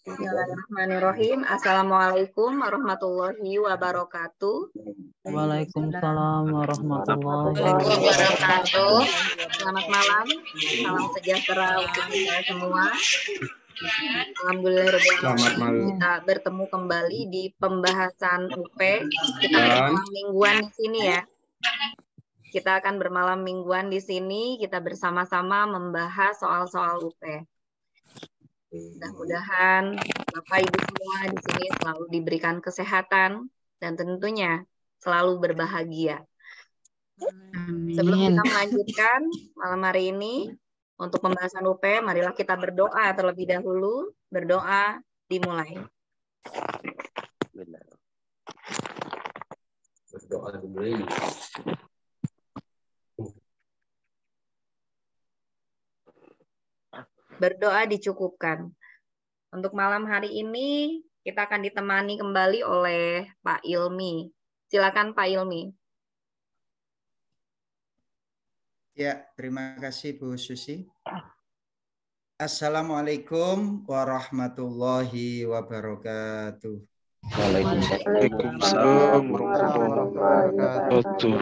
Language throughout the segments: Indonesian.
Bismillahirrahmanirrahim. Assalamualaikum warahmatullahi wabarakatuh. Waalaikumsalam warahmatullahi Wabarakatuh. Selamat malam. Salam sejahtera untuk kita semua. Alhamdulillah kita bertemu kembali di pembahasan UP. Kita bermalam mingguan di sini ya. Kita akan bermalam mingguan di sini. Kita bersama-sama membahas soal-soal UP. Mudah-mudahan Bapak Ibu semua di sini selalu diberikan kesehatan dan tentunya selalu berbahagia. Sebelum kita melanjutkan malam hari ini untuk pembahasan UP, marilah kita berdoa terlebih dahulu. Berdoa dimulai. Berdoa dimulai. Berdoa dicukupkan. Untuk malam hari ini kita akan ditemani kembali oleh Pak Ilmi. Silakan Pak Ilmi. Ya, terima kasih Bu Susi. Assalamualaikum warahmatullahi wabarakatuh. Waalaikumsalam warahmatullahi wabarakatuh.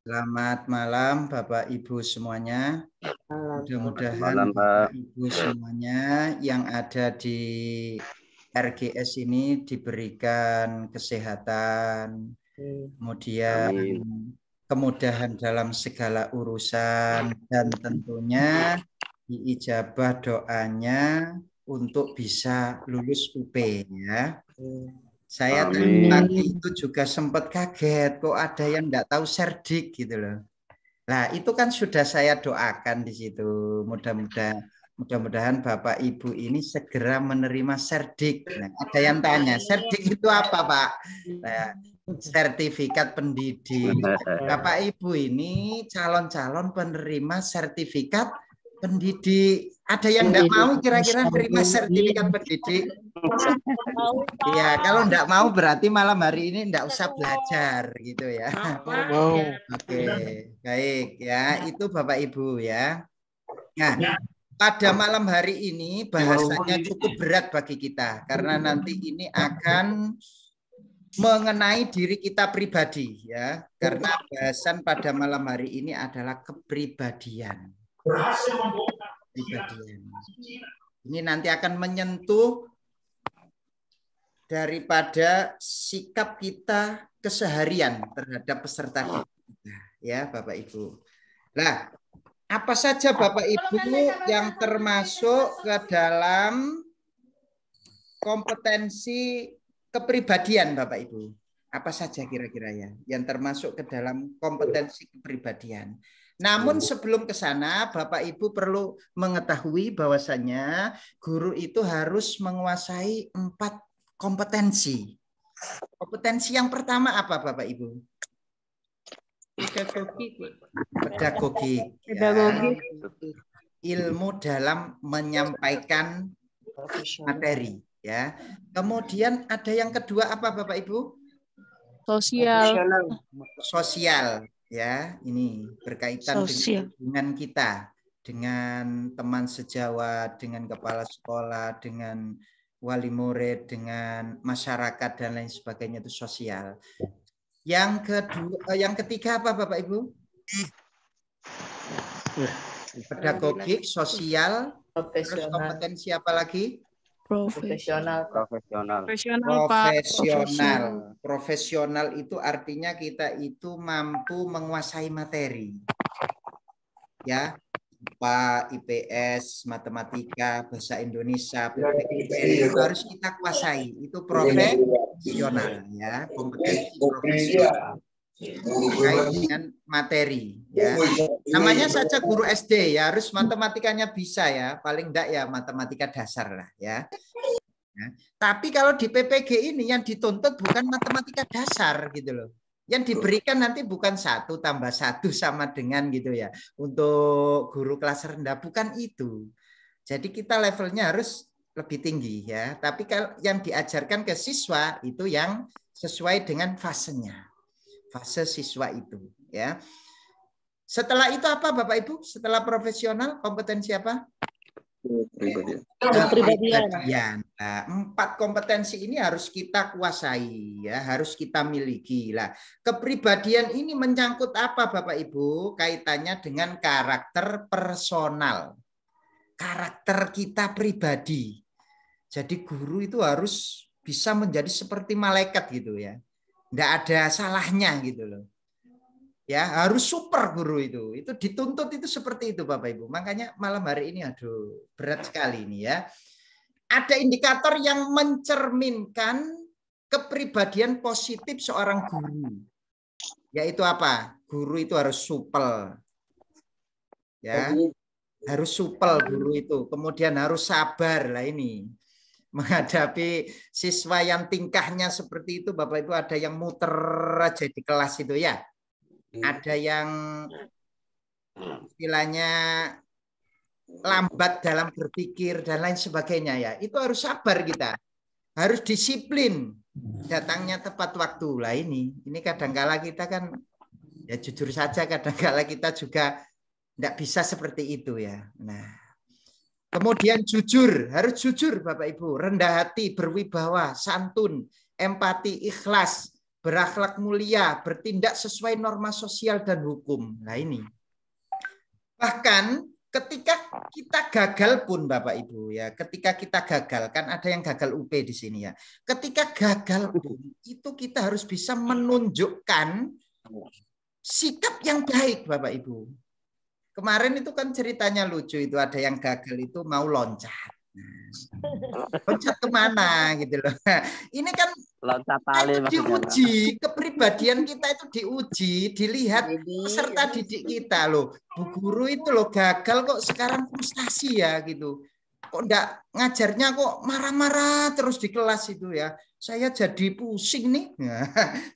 Selamat malam Bapak Ibu semuanya. Mudah-mudahan Bapak Ibu semuanya yang ada di RGS ini diberikan kesehatan, kemudian kemudahan dalam segala urusan, dan tentunya diijabah doanya untuk bisa lulus UP ya. Saya tadi itu juga sempat kaget kok ada yang enggak tahu serdik gitu loh. Nah, itu kan sudah saya doakan di situ. Mudah-mudahan Bapak Ibu ini segera menerima serdik. Nah, ada yang tanya, serdik itu apa, Pak? Nah, sertifikat pendidik. Bapak Ibu ini calon-calon penerima sertifikat pendidik. Ada yang enggak mau kira-kira menerima sertifikat pendidik? Iya, kalau enggak mau berarti malam hari ini enggak usah belajar gitu ya. Oke, baik ya. Itu Bapak Ibu ya. Nah, pada malam hari ini bahasanya cukup berat bagi kita karena nanti ini akan mengenai diri kita pribadi ya. Karena bahasan pada malam hari ini adalah kepribadian. Ini nanti akan menyentuh daripada sikap kita keseharian terhadap peserta kita, ya Bapak Ibu. Nah, apa saja Bapak Ibu yang termasuk ke dalam kompetensi kepribadian Bapak Ibu? Apa saja kira-kira ya yang termasuk ke dalam kompetensi kepribadian? Namun sebelum ke sana, Bapak Ibu perlu mengetahui bahwasannya guru itu harus menguasai 4 kompetensi. Kompetensi yang pertama apa Bapak Ibu? Pedagogik. Ya. Ilmu dalam menyampaikan materi. Ya. Kemudian ada yang kedua apa Bapak Ibu? Sosial. Ya, ini berkaitan dengan hubungan kita dengan teman sejawat, dengan kepala sekolah, dengan wali murid, dengan masyarakat dan lain sebagainya, itu sosial. Yang kedua, yang ketiga apa Bapak Ibu? Pedagogik, sosial, terus kompetensi apa lagi? Profesional. Profesional itu artinya kita itu mampu menguasai materi. Ya, IPA, IPS, matematika, bahasa Indonesia, PPKN itu harus kita kuasai. Itu profesional ya, kompetensi profesional. Terkait dengan materi ya. Namanya saja guru SD ya, harus matematikanya bisa ya, paling enggak ya matematika dasar lah ya. Tapi kalau di PPG ini yang dituntut bukan matematika dasar gitu loh. Yang diberikan nanti bukan 1 tambah 1 sama dengan gitu ya. Untuk guru kelas rendah bukan itu. Jadi kita levelnya harus lebih tinggi ya. Tapi kalau yang diajarkan ke siswa itu yang sesuai dengan fasenya. Fase siswa itu ya. Setelah itu apa Bapak Ibu? Setelah profesional, kompetensi apa? Kepribadian. Nah, 4 kompetensi ini harus kita kuasai, ya, harus kita miliki. Lah, kepribadian ini menyangkut apa Bapak Ibu? Kaitannya dengan karakter personal. Karakter kita pribadi. Jadi guru itu harus bisa menjadi seperti malaikat gitu ya. Enggak ada salahnya gitu loh. Ya, harus super guru itu. Itu dituntut itu seperti itu Bapak Ibu. Makanya malam hari ini aduh berat sekali ini ya. Ada indikator yang mencerminkan kepribadian positif seorang guru. Yaitu apa? Guru itu harus supel. Ya. Harus supel guru itu. Kemudian harus sabar lah ini. Menghadapi siswa yang tingkahnya seperti itu Bapak Ibu, ada yang muter aja di kelas itu ya. Ada yang istilahnya lambat dalam berpikir dan lain sebagainya ya. Itu harus sabar kita. Harus disiplin. Datangnya tepat waktu. Lah ini kadangkala kita kan ya jujur saja kadangkala kita juga tidak bisa seperti itu ya. Nah, kemudian jujur, harus jujur Bapak Ibu, rendah hati, berwibawa, santun, empati, ikhlas, berakhlak mulia, bertindak sesuai norma sosial dan hukum. Nah ini. Bahkan ketika kita gagal pun Bapak Ibu ya, ketika kita gagal, kan ada yang gagal UP di sini ya. Ketika gagal pun itu kita harus bisa menunjukkan sikap yang baik Bapak Ibu. Kemarin itu kan ceritanya lucu, itu ada yang gagal itu mau loncat. Loncat kemana gitu loh. Ini kan loncat tali diuji, kepribadian kita itu diuji, dilihat peserta didik kita loh. Bu guru itu loh gagal kok sekarang frustasi ya gitu. Kok enggak ngajarnya kok marah-marah terus di kelas itu ya. Saya jadi pusing nih.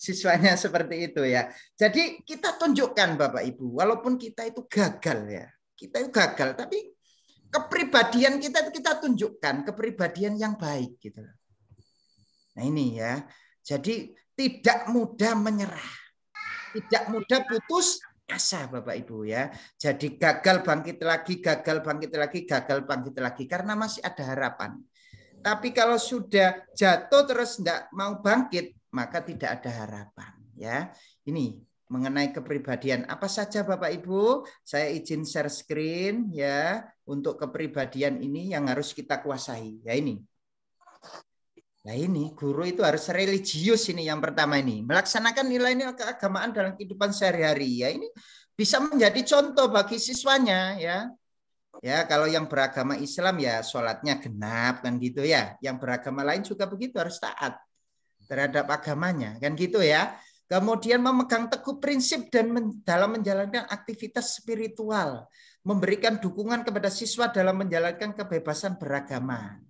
Siswanya seperti itu ya. Jadi kita tunjukkan Bapak Ibu, walaupun kita itu gagal ya. Kita itu gagal tapi kepribadian kita tunjukkan kepribadian yang baik gitu. Nah ini ya. Jadi tidak mudah menyerah. Tidak mudah putus asa Bapak Ibu ya. Jadi gagal bangkit lagi, gagal bangkit lagi, gagal bangkit lagi karena masih ada harapan. Tapi kalau sudah jatuh terus tidak mau bangkit, maka tidak ada harapan ya. Ini mengenai kepribadian. Apa saja Bapak Ibu? Saya izin share screen ya untuk kepribadian ini yang harus kita kuasai. Ya ini. Nah ini guru itu harus religius ini yang pertama ini. Melaksanakan nilai-nilai keagamaan dalam kehidupan sehari-hari. Ya ini bisa menjadi contoh bagi siswanya ya. Ya kalau yang beragama Islam ya sholatnya genap kan gitu ya. Yang beragama lain juga begitu harus taat terhadap agamanya kan gitu ya. Kemudian memegang teguh prinsip dan dalam menjalankan aktivitas spiritual. Memberikan dukungan kepada siswa dalam menjalankan kebebasan beragama.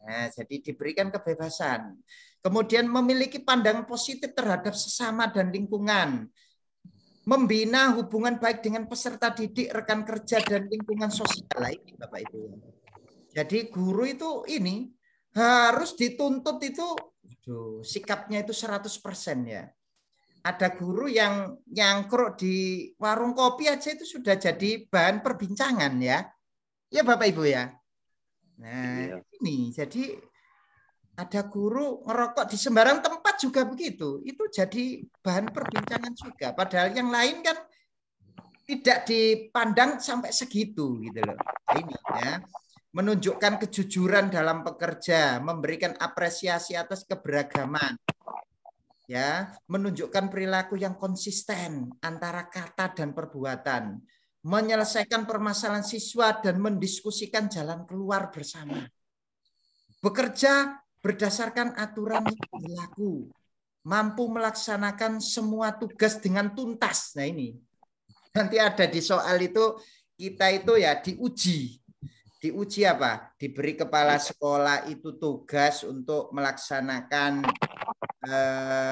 Nah, jadi diberikan kebebasan. Kemudian memiliki pandangan positif terhadap sesama dan lingkungan. Membina hubungan baik dengan peserta didik, rekan kerja, dan lingkungan sosial lain, Bapak Ibu. Jadi guru itu ini harus dituntut itu sikapnya itu 100% ya. Ada guru yang nyangkruk di warung kopi aja itu sudah jadi bahan perbincangan ya. Ya Bapak Ibu ya. Nah, ini jadi ada guru ngerokok di sembarang tempat juga begitu. Itu jadi bahan perbincangan juga. Padahal yang lain kan tidak dipandang sampai segitu gitu loh. Nah, ini ya. Menunjukkan kejujuran dalam bekerja, memberikan apresiasi atas keberagaman. Ya, menunjukkan perilaku yang konsisten antara kata dan perbuatan, menyelesaikan permasalahan siswa dan mendiskusikan jalan keluar bersama. Bekerja berdasarkan aturan yang berlaku, mampu melaksanakan semua tugas dengan tuntas. Nah ini nanti ada di soal itu kita itu ya diuji. Diuji apa? Diberi kepala sekolah itu tugas untuk melaksanakan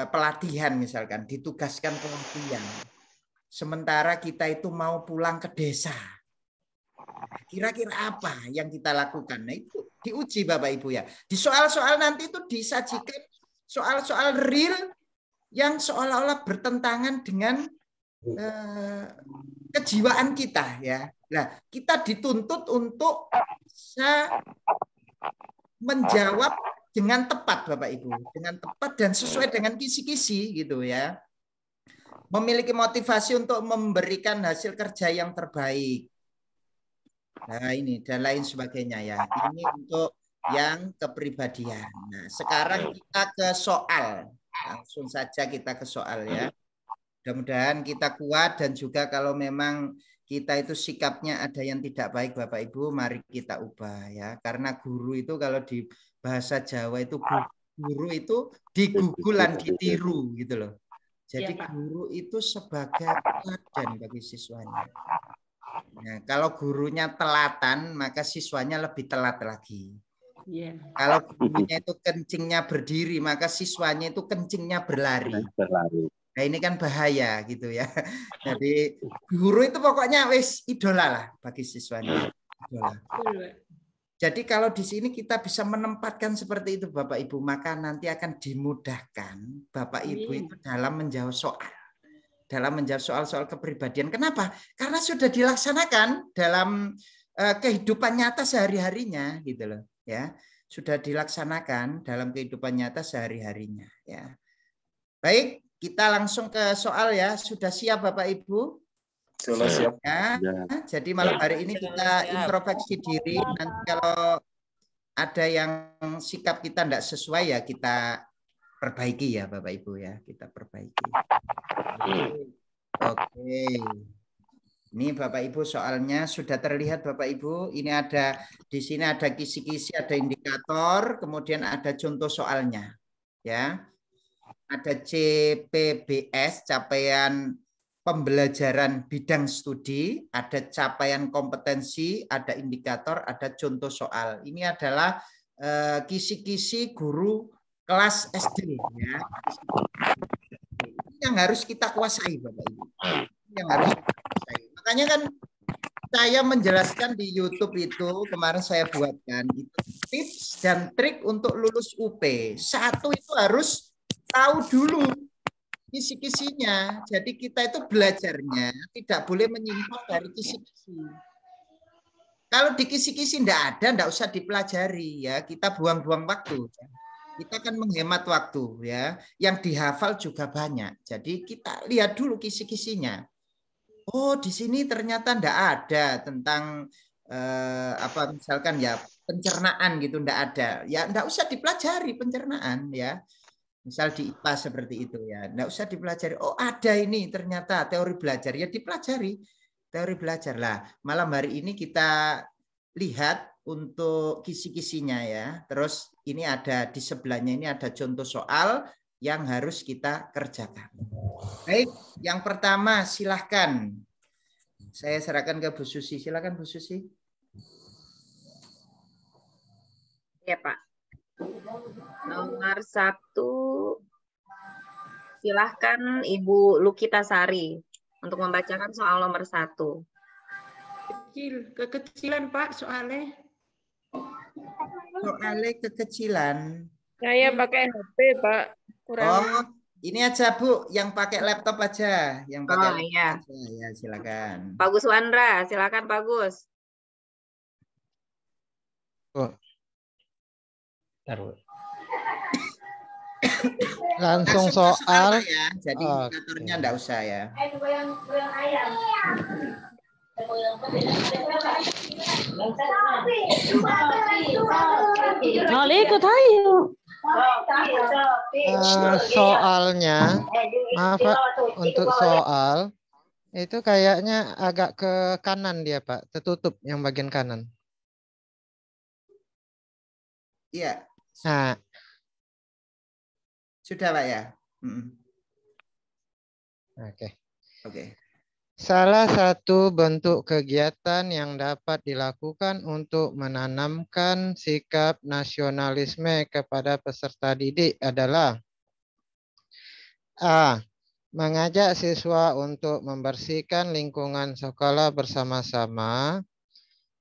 pelatihan misalkan, ditugaskan pelatihan. Sementara kita itu mau pulang ke desa. Kira-kira apa yang kita lakukan? Nah itu diuji Bapak Ibu ya. Di soal-soal nanti itu disajikan soal-soal real yang seolah-olah bertentangan dengan kejiwaan kita ya. Nah, kita dituntut untuk bisa menjawab dengan tepat Bapak Ibu, dengan tepat dan sesuai dengan kisi-kisi gitu ya. Memiliki motivasi untuk memberikan hasil kerja yang terbaik. Nah, ini dan lain sebagainya ya. Ini untuk yang kepribadian. Nah, sekarang kita ke soal. Langsung saja kita ke soal ya. Mudah-mudahan kita kuat dan juga kalau memang kita itu sikapnya ada yang tidak baik Bapak Ibu, mari kita ubah ya. Karena guru itu kalau di bahasa Jawa itu guru itu digugulan ditiru gitu loh. Jadi guru itu sebagai teladan bagi siswanya. Nah, kalau gurunya telatan, maka siswanya lebih telat lagi. Kalau gurunya itu kencingnya berdiri, maka siswanya itu kencingnya berlari. Nah, ini kan bahaya gitu ya. Jadi guru itu pokoknya wis idola lah bagi siswanya. Idola. Jadi kalau di sini kita bisa menempatkan seperti itu Bapak Ibu, maka nanti akan dimudahkan Bapak Ibu itu dalam menjawab soal. Dalam menjawab soal-soal kepribadian. Kenapa? Karena sudah dilaksanakan dalam kehidupan nyata sehari-harinya gitu loh, ya. Sudah dilaksanakan dalam kehidupan nyata sehari-harinya, ya. Baik, kita langsung ke soal ya. Sudah siap Bapak Ibu? Sudah siap. Ya. Jadi malam hari ini kita introspeksi diri. Nanti kalau ada yang sikap kita tidak sesuai ya kita perbaiki ya Bapak Ibu ya. Kita perbaiki. Oke. Ini Bapak Ibu soalnya sudah terlihat Bapak Ibu. Ini ada di sini ada kisi-kisi, ada indikator, kemudian ada contoh soalnya. Ya. Ada CPBS, capaian pembelajaran bidang studi, ada capaian kompetensi, ada indikator, ada contoh soal. Ini adalah kisi-kisi guru kelas SD ya. Yang harus kita kuasai Bapak Ibu. Yang harus kita kuasai. Makanya kan saya menjelaskan di YouTube itu kemarin saya buatkan itu tips dan trik untuk lulus UP. Satu itu harus tahu dulu kisi-kisinya. Jadi kita itu belajarnya tidak boleh menyimpang dari kisi-kisi. Kalau di kisi-kisi enggak usah dipelajari ya. Kita buang-buang waktu. Kita akan menghemat waktu ya. Yang dihafal juga banyak. Jadi kita lihat dulu kisi-kisinya. Oh, di sini ternyata enggak ada tentang apa misalkan ya pencernaan gitu enggak ada. Ya enggak usah dipelajari pencernaan ya. Misal di IPA seperti itu ya, enggak usah dipelajari. Oh ada ini ternyata teori belajar, ya dipelajari teori belajar lah. Malam hari ini kita lihat untuk kisi-kisinya ya. Terus ini ada di sebelahnya ini ada contoh soal yang harus kita kerjakan. Baik, yang pertama silahkan. Saya serahkan ke Bu Susi. Silakan Bu Susi. Ya Pak. Nomor 1, silahkan Ibu Lukita Sari untuk membacakan soal nomor 1. Kekecilan Pak soalnya. Soalnya kekecilan. Saya pakai HP Pak. Kurang. Oh, ini aja Bu, yang pakai laptop aja, yang pakai laptop iya. aja. Ya, silakan. Pak Gus Wandra, silakan Pak Gus. Oh. Langsung soal ya. Jadi indikatornya enggak usah ya. ikut ayo. Soalnya, maaf Pak, untuk soal itu kayaknya agak ke kanan dia Pak, tertutup yang bagian kanan. Iya. Nah, sudah Pak ya. Oke. Salah satu bentuk kegiatan yang dapat dilakukan untuk menanamkan sikap nasionalisme kepada peserta didik adalah A. Mengajak siswa untuk membersihkan lingkungan sekolah bersama-sama.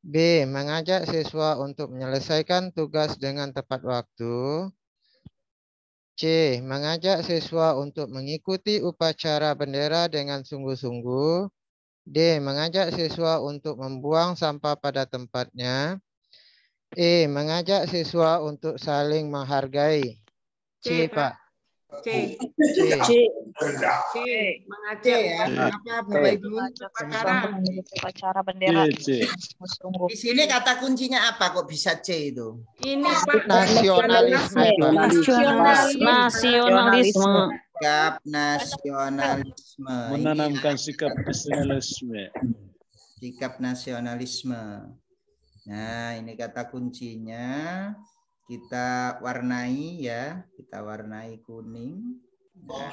B. Mengajak siswa untuk menyelesaikan tugas dengan tepat waktu. C. Mengajak siswa untuk mengikuti upacara bendera dengan sungguh-sungguh. D. Mengajak siswa untuk membuang sampah pada tempatnya. E. Mengajak siswa untuk saling menghargai. C, Pak. C. C. C. Mengajak ya. Apa Bapak Ibu? Upacara bendera. Di sini kata kuncinya apa kok bisa C itu? Ini Pak. Nasionalisme, Pak. Nasionalisme. Sikap nasionalisme. Menanamkan sikap nasionalisme. Sikap nasionalisme. Nah, ini kata kuncinya. Kita warnai ya, kita warnai kuning. Ya.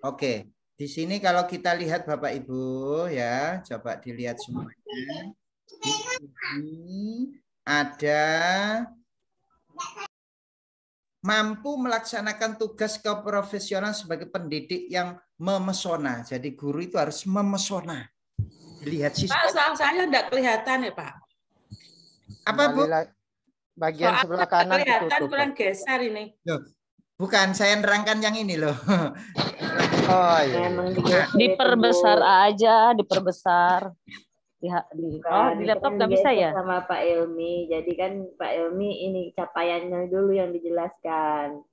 Oke, di sini kalau kita lihat Bapak Ibu ya, coba dilihat semuanya. Di sini ada mampu melaksanakan tugas keprofesional sebagai pendidik yang memesona. Jadi guru itu harus memesona. Lihat siswa. Pak, soal saya enggak kelihatan ya, Pak. Apa Bu? Bagian Soal sebelah enggak kanan kelihatan ditutup. kurang geser ini. Loh, bukan, saya nerangkan yang ini loh. Oh iya. Diperbesar aja, diperbesar. Di laptop nggak bisa ya? Sama Pak Ilmi. Jadi kan Pak Ilmi ini capaiannya dulu yang dijelaskan.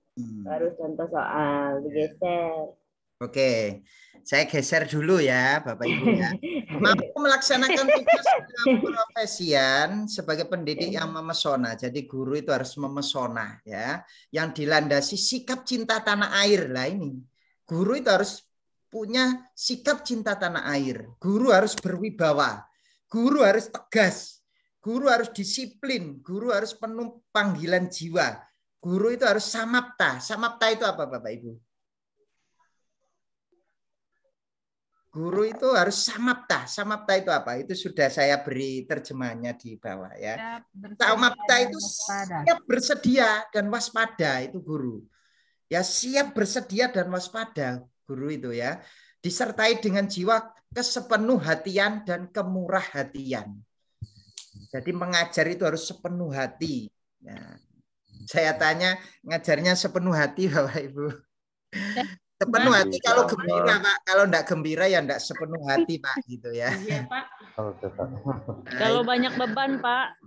Baru contoh soal digeser. Oke, saya geser dulu ya Bapak Ibu ya. Mampu melaksanakan tugas keprofesian sebagai pendidik yang memesona. Jadi guru itu harus memesona ya. Yang dilandasi sikap cinta tanah air lah ini. Guru itu harus punya sikap cinta tanah air. Guru harus berwibawa. Guru harus tegas. Guru harus disiplin. Guru harus penuh panggilan jiwa. Guru itu harus samapta. Samapta itu apa Bapak Ibu? Guru itu harus samapta. Samapta itu apa? Itu sudah saya beri terjemahannya di bawah ya. Samapta itu siap bersedia dan waspada, itu guru. Ya, siap bersedia dan waspada guru itu ya. Disertai dengan jiwa kesepenuh hatian dan kemurah hatian. Jadi mengajar itu harus sepenuh hati. Ya. Saya tanya, ngajarnya sepenuh hati Bapak Ibu? Sepenuh hati kalau gembira Pak, kalau enggak gembira ya enggak sepenuh hati Pak gitu ya. Iya Pak. Kalau banyak beban Pak.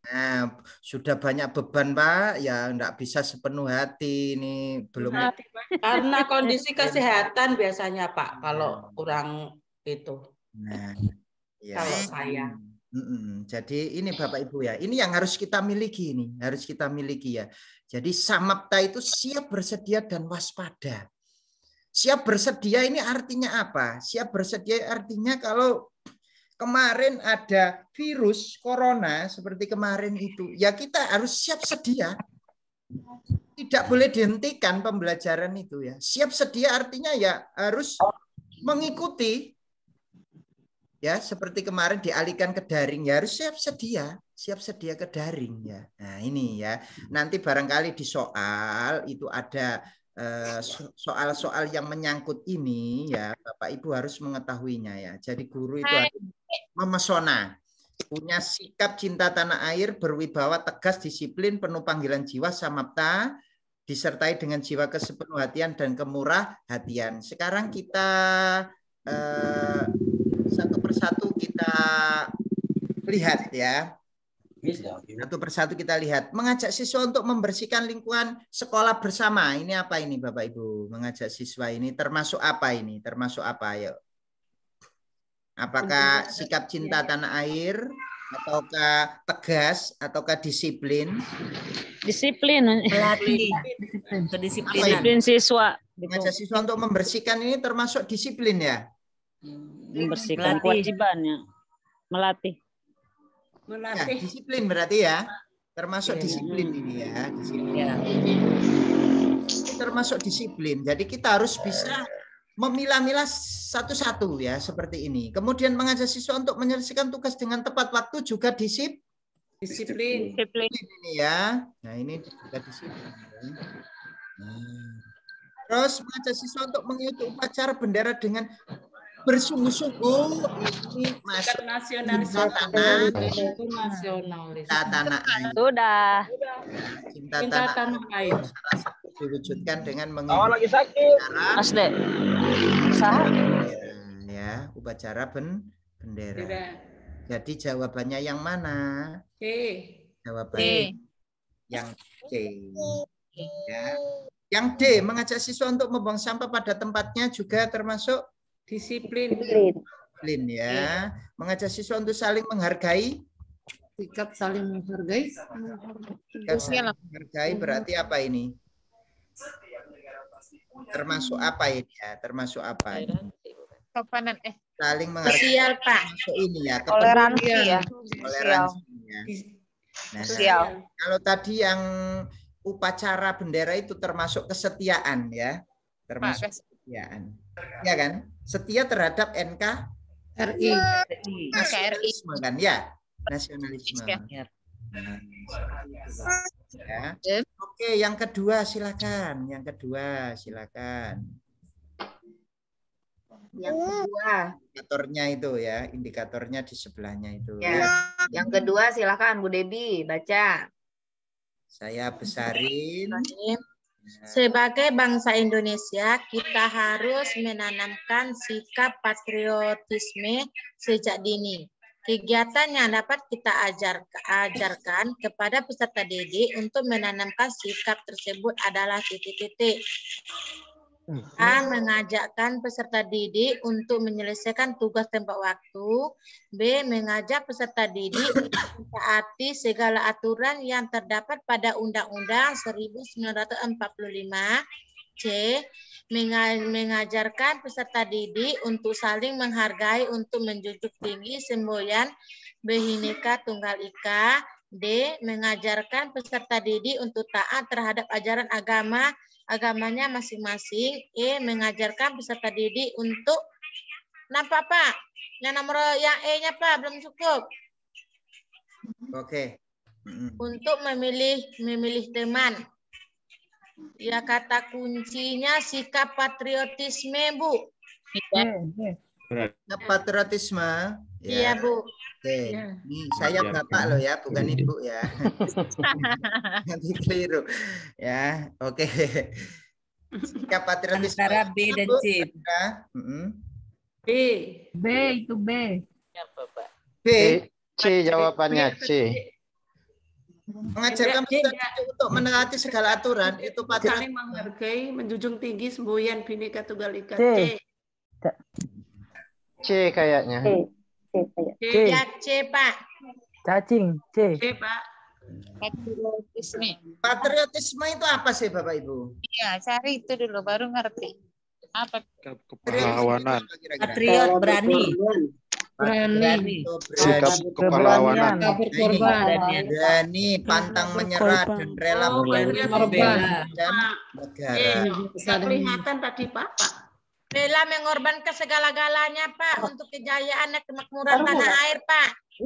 Nah, sudah banyak beban Pak, ya enggak bisa sepenuh hati ini belum. Karena kondisi kesehatan biasanya Pak kalau kurang itu. Nah, ya. Kalau saya. Jadi ini Bapak Ibu ya, ini yang harus kita miliki ini, harus kita miliki ya. Jadi samapta itu siap bersedia dan waspada. Siap bersedia ini artinya apa? Siap bersedia artinya kalau kemarin ada virus corona seperti kemarin itu, ya kita harus siap sedia. Tidak boleh dihentikan pembelajaran itu ya. Siap sedia artinya ya harus mengikuti. Ya, seperti kemarin dialihkan ke daring, ya harus siap sedia ke daring ya. Nah, ini ya. Nanti barangkali di soal itu ada soal-soal yang menyangkut ini ya, Bapak Ibu harus mengetahuinya ya. Jadi guru itu harus memesona, punya sikap cinta tanah air, berwibawa, tegas, disiplin, penuh panggilan jiwa, samapta, disertai dengan jiwa kesepenuhhatian dan kemurah hatian. Sekarang kita satu persatu kita lihat ya. Satu persatu kita lihat. Mengajak siswa untuk membersihkan lingkungan sekolah bersama. Ini apa ini Bapak Ibu? Mengajak siswa ini termasuk apa ini? Termasuk apa? Ayo. Apakah sikap cinta tanah air? Ataukah tegas? Ataukah disiplin? Disiplin. Melatih. Disiplin siswa. Mengajak siswa untuk membersihkan ini termasuk disiplin ya? Membersihkan kewajibannya. Melatih. Ya, disiplin berarti ya. Termasuk disiplin ini ya. Disiplin. Ya. Ini termasuk disiplin. Jadi kita harus bisa memilah-milah satu-satu ya seperti ini. Kemudian mengajak siswa untuk menyelesaikan tugas dengan tepat waktu juga disiplin. Ini ya. Nah, ini juga disiplin. Terus mengajak siswa untuk mengikuti upacara bendera dengan bersungguh-sungguh. Ini masuk Nasionalisme. Cinta tanah air. Sudah. Cinta tanah air. Salah satu diwujudkan dengan lagi sakit. Mas Dek. Usaha. Ya, upacara bendera. Jadi jawabannya yang mana? C. Jawabannya yang C. Ya. Yang D, mengajak siswa untuk membuang sampah pada tempatnya juga termasuk Disiplin. disiplin ya. Mengajak siswa untuk saling menghargai. Sikap saling menghargai. Sikap saling menghargai berarti apa ini? Termasuk apa ini ya? Termasuk apa ini? Sopanan Saling menghargai. Sosial, Pak. Termasuk ini ya. Toleransi ya. Toleransi ya. Nah, Sosial. kalau tadi yang upacara bendera itu termasuk kesetiaan ya. Termasuk kesetiaan. Ya kan? Setia terhadap RI. nasionalisme kan ya? Nasionalisme. Ya. Oke, yang kedua silakan. Yang kedua silakan. Yang kedua. Indikatornya itu ya, indikatornya di sebelahnya itu. Ya. Yang kedua silakan Bu Debi baca. Saya besarin. Sebagai bangsa Indonesia, kita harus menanamkan sikap patriotisme sejak dini. Kegiatan yang dapat kita ajarkan kepada peserta didik untuk menanamkan sikap tersebut adalah titik-titik. A. Mengajakkan peserta didik untuk menyelesaikan tugas tempat waktu. B. Mengajak peserta didik untuk mentaati segala aturan yang terdapat pada Undang-Undang 1945. C. Mengajarkan peserta didik untuk saling menghargai untuk menjunjung tinggi semboyan Bhinneka Tunggal Ika. D. Mengajarkan peserta didik untuk taat terhadap ajaran agamanya masing-masing. E. Mengajarkan peserta didik untuk kenapa Pak? Yang nomor yang E-nya Pak belum cukup. Oke. Untuk memilih teman. Ya, kata kuncinya sikap patriotisme, Bu. Patriotisme. Iya, Bu. Oke, ini saya bapak loh ya, bukan ibu ya. Nanti keliru. Ya, oke. Sikap patriotisme. Antara B dan C. B. B itu B. B. C jawabannya C. Mengajarkan peserta untuk menaati segala aturan itu saling menghargai, menjunjung tinggi semboyan Bhinneka Tunggal Ika. C. C kayaknya. Ya, C, Pak. Cacing, C. C, Pak. Patriotisme. Patriotisme itu apa sih Bapak Ibu? Iya, cari itu dulu baru ngerti. Apa? Kepahlawanan. Patriot berani. Berani. Sikap kepahlawanan. Berani, pantang menyerah dan rela membela negara. Kelihatan tadi Pak. Rela mengorbankan segala-galanya Pak untuk kejayaan dan kemakmuran tanah air Pak.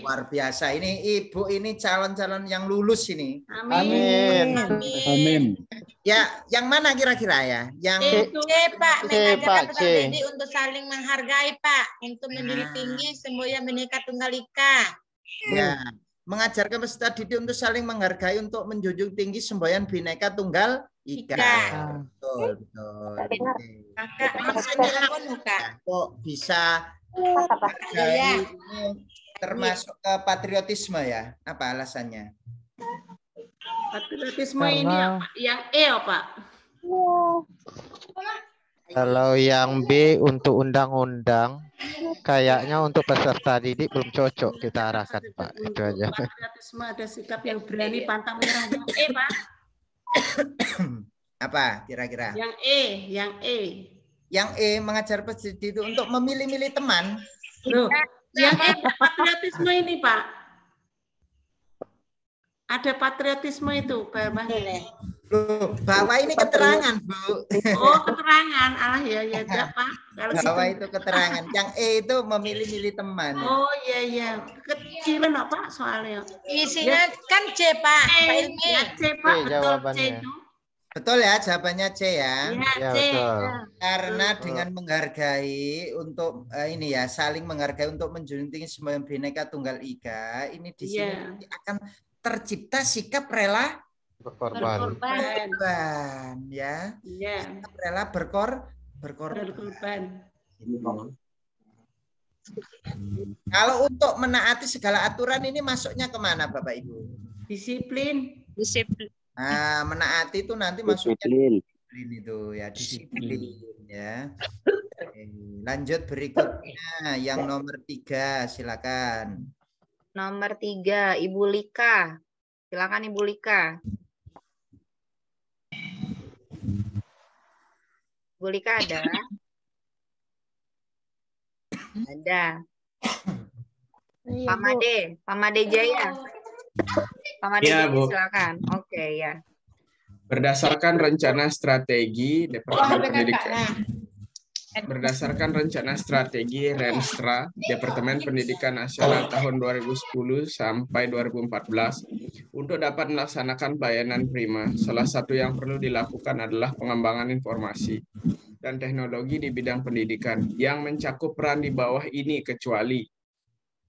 Luar biasa ini Ibu, ini calon-calon yang lulus ini. Amin. Amin. Ya, yang mana kira-kira ya? Yang C Pak, mengajarkan peserta didik untuk saling menghargai Pak, untuk menjunjung tinggi semboyan Bhinneka Tunggal Ika. Ya, mengajarkan peserta didik untuk saling menghargai untuk menjunjung tinggi semboyan Bhinneka Tunggal Ika. Betul, betul. Kok bisa ini termasuk ke patriotisme ya? Apa alasannya? Patriotisme ini apa? Yang E Pak. Kalau yang B untuk undang-undang, kayaknya untuk peserta didik belum cocok kita arahkan Pak. Itu aja. Patriotisme ada sikap yang berani, pantang menyerah. Yang E Pak. Apa kira-kira? Yang E, yang E. Yang E mengajar peserta didik untuk memilih-milih teman. Loh, yang E patriotisme ini Pak. Ada patriotisme itu, Pak. Loh, bawah ini keterangan, Bu. Oh, keterangan. Alah ya, ya enggak, Pak. Kalau bawah gitu. itu keterangan. Yang E itu memilih-milih teman. Oh, iya iya. Kecilan apa soalnya? Isinya kan C, Pak. Pak Ilmi. Ya, C, Pak. Betul C itu. Betul ya, jawabannya C ya. Ya, C. Karena dengan menghargai untuk ini ya, saling menghargai untuk menjunjung tinggi semboyan Bhinneka Tunggal Ika, ini di sini akan tercipta sikap rela Berkorban. Berkorban, ya. Iya. Rela berkorban. Kalau untuk menaati segala aturan ini masuknya kemana, Bapak Ibu? Disiplin. Nah, menaati itu nanti masuknya disiplin itu ya, disiplin ya. Oke, lanjut berikutnya yang nomor 3, silakan. Nomor 3, Ibu Lika. Silakan Ibu Lika. Ibu Lika ada? Ada. Pamade Jaya. Pamade Iya, Jaya Bu. silakan. Oke, ya. Berdasarkan rencana strategi Departemen Pendidikan. Berdasarkan rencana strategi Renstra Departemen Pendidikan Nasional tahun 2010 sampai 2014 untuk dapat melaksanakan pelayanan prima, salah satu yang perlu dilakukan adalah pengembangan informasi dan teknologi di bidang pendidikan yang mencakup peran di bawah ini kecuali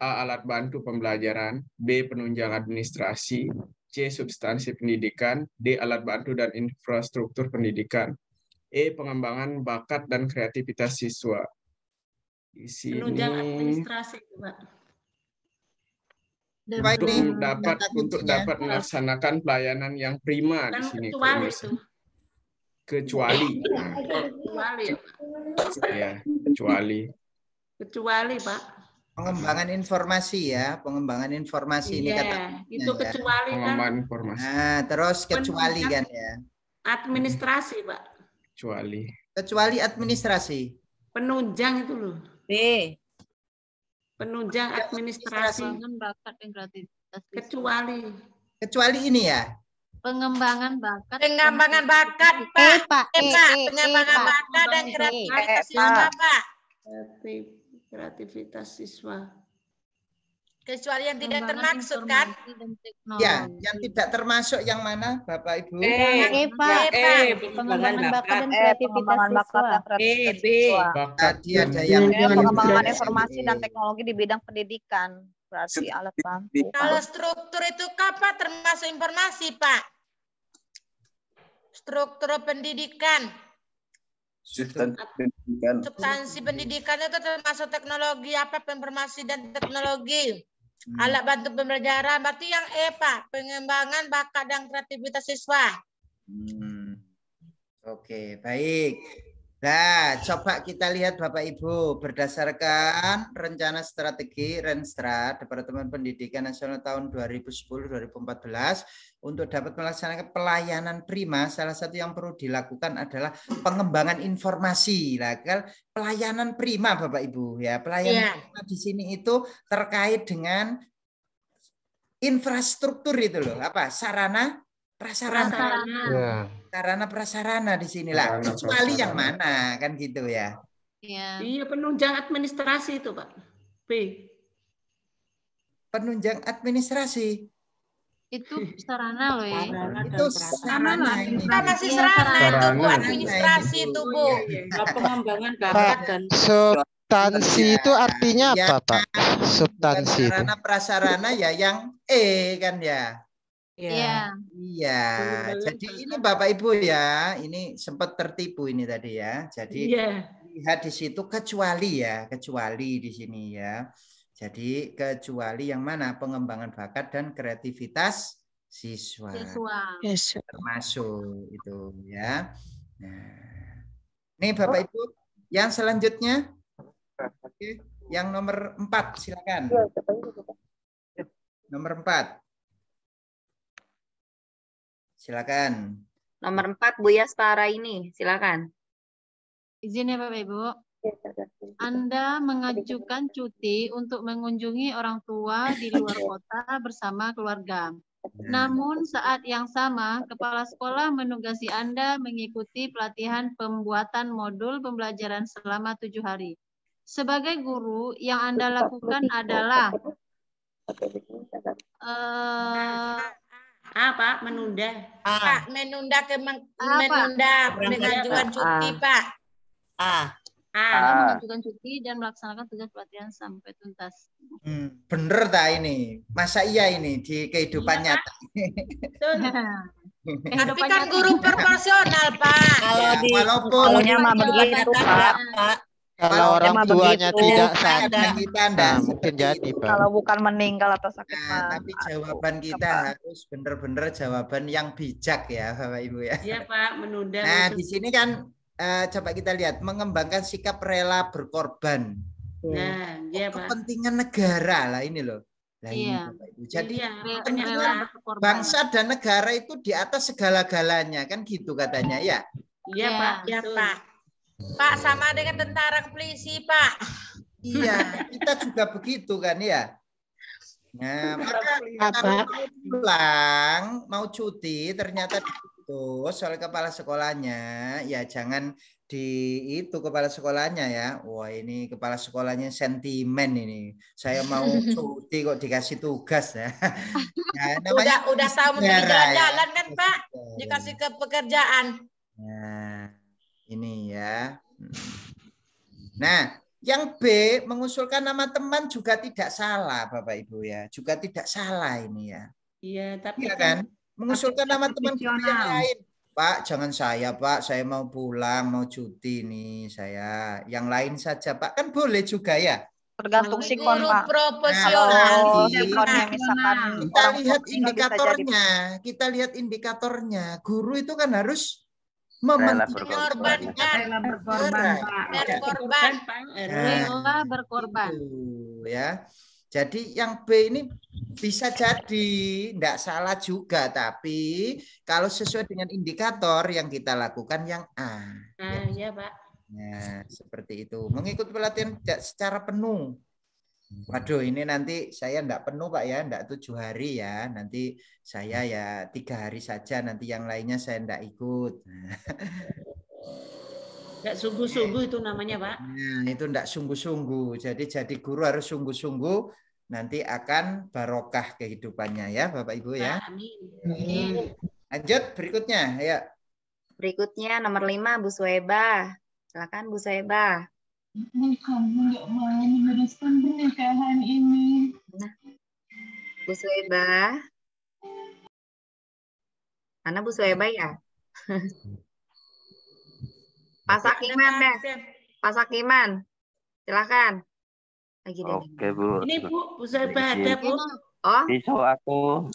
A. Alat bantu pembelajaran, B. Penunjang administrasi, C. Substansi pendidikan, D. Alat bantu dan infrastruktur pendidikan, E. Pengembangan bakat dan kreativitas siswa. Di sini Penunjang administrasi, Pak. Untuk dapat melaksanakan pelayanan yang prima di sini. Kecuali. Ya, kecuali, Pak. Pengembangan informasi ya, pengembangan informasi ini kata. Itu kecuali kan. Pengembangan informasi. Nah, terus kecuali kan ya. Administrasi, Pak. Kecuali administrasi. Penunjang itu loh. B. Penunjang administrasi. Kecuali ini ya. Pengembangan bakat, Pak. Pengembangan bakat dan kreativitas siswa, Pak. Kreativitas siswa. Kecuali yang tidak termaksud kan? Ya, yang tidak termasuk yang mana, Bapak Ibu? Pengembangan bakat dan kreativitas siswa. Tadi ada yang pengembangan informasi dan teknologi di bidang pendidikan. Berarti alat bantu. Kalau struktur itu apa termasuk informasi, Pak? Struktur pendidikan. Substansi pendidikan itu termasuk teknologi apa? Informasi dan teknologi. Alat bantu pembelajaran, berarti yang E, Pak, pengembangan bakat dan kreativitas siswa. Oke, baik. Nah, coba kita lihat Bapak Ibu, berdasarkan rencana strategi Renstra Departemen Pendidikan Nasional tahun 2010-2014 untuk dapat melaksanakan pelayanan prima, salah satu yang perlu dilakukan adalah pengembangan informasi. Nah, pelayanan prima Bapak Ibu ya, pelayanan prima di sini itu terkait dengan infrastruktur itu loh, apa? Sarana prasarana. Sarana prasarana di sinilah. Kecuali yang mana kan gitu ya. Iya, penunjang administrasi itu, Pak. B. Penunjang administrasi. Itu sarana loh ya. Itu sarana ini. Masih sarana itu Bu, administrasi itu Bu. Pengembangan bakat dan substansi itu artinya apa, Pak? Substansi itu. Sarana prasarana ya yang E kan ya. Iya. Iya. Jadi ini Bapak Ibu ya, ini sempat tertipu ini tadi ya. Jadi lihat di situ kecuali ya, kecuali di sini ya. Jadi kecuali yang mana? Pengembangan bakat dan kreativitas siswa. Termasuk itu ya. Nah, ini Bapak Ibu yang selanjutnya. Oke, yang nomor 4 silakan. Nomor 4. Silakan. Nomor 4 Bu Yastara ini, silakan. Izin ya Bapak Ibu. Anda mengajukan cuti untuk mengunjungi orang tua di luar kota bersama keluarga. Namun saat yang sama, kepala sekolah menugasi Anda mengikuti pelatihan pembuatan modul pembelajaran selama 7 hari. Sebagai guru, yang Anda lakukan adalah Pak, menunda. Pak, menunda pengajuan cuti, Pak. Mengajukan cuti dan melaksanakan tugas pelatihan sampai tuntas. Bener tak ini? Masa iya ini di kehidupan nyata? Tapi kan guru proporsional, Pak. Ya, walaupun mah begitu, Pak. Kalau orang mah tuanya begitu. tidak kadang sakit, kita nah, enggak mungkin jadi, Pak. Kalau bukan meninggal atau sakit Nah, mah. tapi jawaban kita harus benar-benar jawaban yang bijak ya, Bapak Ibu ya. Iya, Pak, menunda. Nah, di sini kan coba kita lihat mengembangkan sikap rela berkorban. Nah, iya, Pak. Kepentingan negara lah ini loh. Nah, ini Iya. Bapak Ibu. Jadi Iya, kepentingan bangsa dan negara itu di atas segala-galanya kan gitu katanya ya. Iya, Pak. Iya, betul. Pak. Pak sama dengan tentara polisi, Pak. Iya, kita juga begitu kan ya. Nah, maka kalau mau pulang, mau cuti, ternyata diputus oleh kepala sekolahnya, ya jangan itu kepala sekolahnya ya. Wah, ini kepala sekolahnya sentimen ini. Saya mau cuti kok dikasih tugas ya. Nah, namanya Udah tahu mau pergi negara, jalan-jalan kan, Pak? Dikasih ke pekerjaan. Nah, ini ya. Nah, yang B mengusulkan nama teman juga tidak salah, Bapak Ibu ya. Juga tidak salah ini ya. Iya, tapi Iya kan? Mengusulkan nama teman guru yang lain. Pak, jangan saya, Pak. Saya mau pulang, mau cuti nih saya. Yang lain saja, Pak. Kan boleh juga ya. Tergantung sikon, Guru Pak. proporsional. Kalau sikonnya misalkan Kita orang lihat tua bisa jadi indikatornya. Kita lihat indikatornya. Guru itu kan harus Berkorban, berkorban. Itu, ya. Jadi yang B ini bisa jadi tidak salah juga, tapi kalau sesuai dengan indikator yang kita lakukan yang A. Nah, ya, Pak. Nah, seperti itu. Mengikuti pelatihan secara penuh. Waduh, ini nanti saya enggak penuh, Pak ya, enggak 7 hari ya. Nanti saya ya 3 hari saja, nanti yang lainnya saya enggak ikut. Enggak sungguh-sungguh itu namanya, Pak. Nah, itu enggak sungguh-sungguh. Jadi guru harus sungguh-sungguh, nanti akan barokah kehidupannya ya, Bapak Ibu ya. Amin. Lanjut berikutnya, ya. Berikutnya nomor 5, Bu Sueba. Silakan Bu Sueba. Kamu nggak mau meneruskan pernikahan ini. Nah, Bu Sueba. Mana Bu Sueba ya? Pak Sakiman deh. Pak Sakiman. Silakan. Lagi deh. Oke, Bu. Ini Bu Sueba ada, Bu. Oh. Besok aku.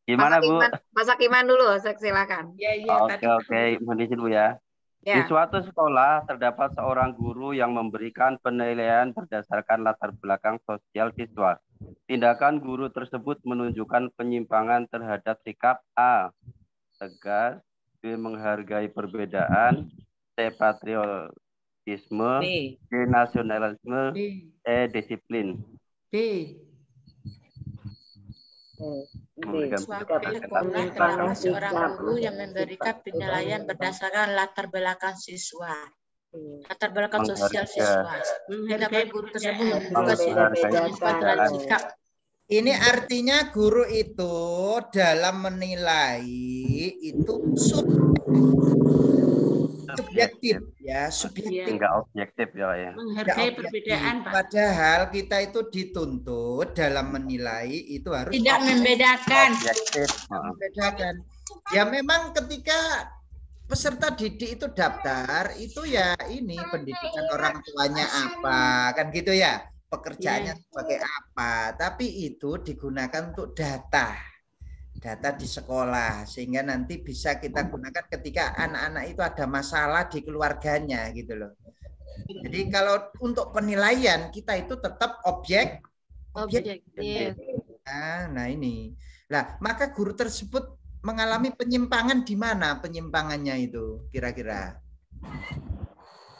Gimana, Bu? Pak Sakiman dulu, silakan. Oke. Mohon izin, Bu ya. Di suatu sekolah terdapat seorang guru yang memberikan penilaian berdasarkan latar belakang sosial siswa. Tindakan guru tersebut menunjukkan penyimpangan terhadap sikap A, tegas, B, menghargai perbedaan, C, patriotisme, D, nasionalisme, E, disiplin. B. Terhadap seorang guru yang memberikan penilaian berdasarkan latar belakang siswa. Latar belakang sosial siswa. Tindakan guru tersebut menunjukkan sikap. Ini artinya guru itu dalam menilai itu subjektif ya, subjektif. Enggak objektif ya. Menghargai perbedaan, Pak. Padahal kita itu dituntut dalam menilai itu harus tidak membedakan. Objektif. Membedakan. Ya memang ketika peserta didik itu daftar itu ya ini pendidikan orang tuanya apa kan gitu ya, pekerjaannya sebagai apa, tapi itu digunakan untuk data di sekolah sehingga nanti bisa kita gunakan ketika anak-anak itu ada masalah di keluarganya gitu loh. Jadi kalau untuk penilaian kita itu tetap objektif. Nah ini. Nah, maka guru tersebut mengalami penyimpangan di mana penyimpangannya itu kira-kira?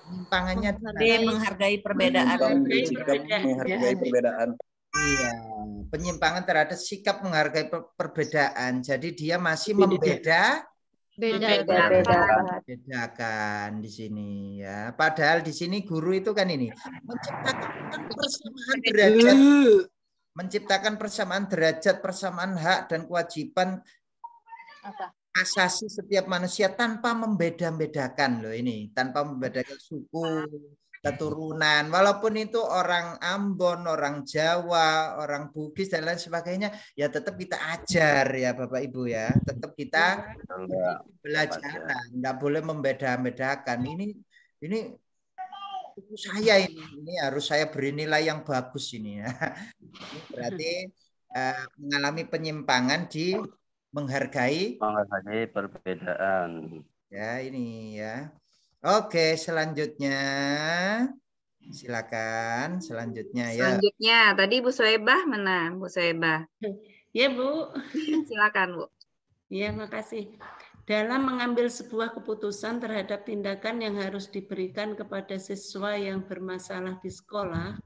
Penyimpangannya menghargai perbedaan. Menghargai perbedaan. Iya, penyimpangan terhadap sikap menghargai perbedaan. Jadi dia masih membedakan di sini ya. Padahal di sini guru itu kan ini menciptakan persamaan derajat, persamaan hak dan kewajiban asasi setiap manusia tanpa membeda-bedakan loh ini, tanpa membedakan suku, keturunan, walaupun itu orang Ambon, orang Jawa, orang Bugis dan lain sebagainya, ya tetap kita ajar ya Bapak Ibu ya, tetap kita belajar, nggak boleh membeda-bedakan. Ini saya ini harus saya beri nilai yang bagus ini ya. Ini berarti mengalami penyimpangan di menghargai perbedaan. Ya ini ya. Oke, selanjutnya silakan. Selanjutnya ya. Selanjutnya tadi Bu Soebah mana? Bu Soebah. Ya Bu. Silakan Bu. Ya, makasih. Dalam mengambil sebuah keputusan terhadap tindakan yang harus diberikan kepada siswa yang bermasalah di sekolah,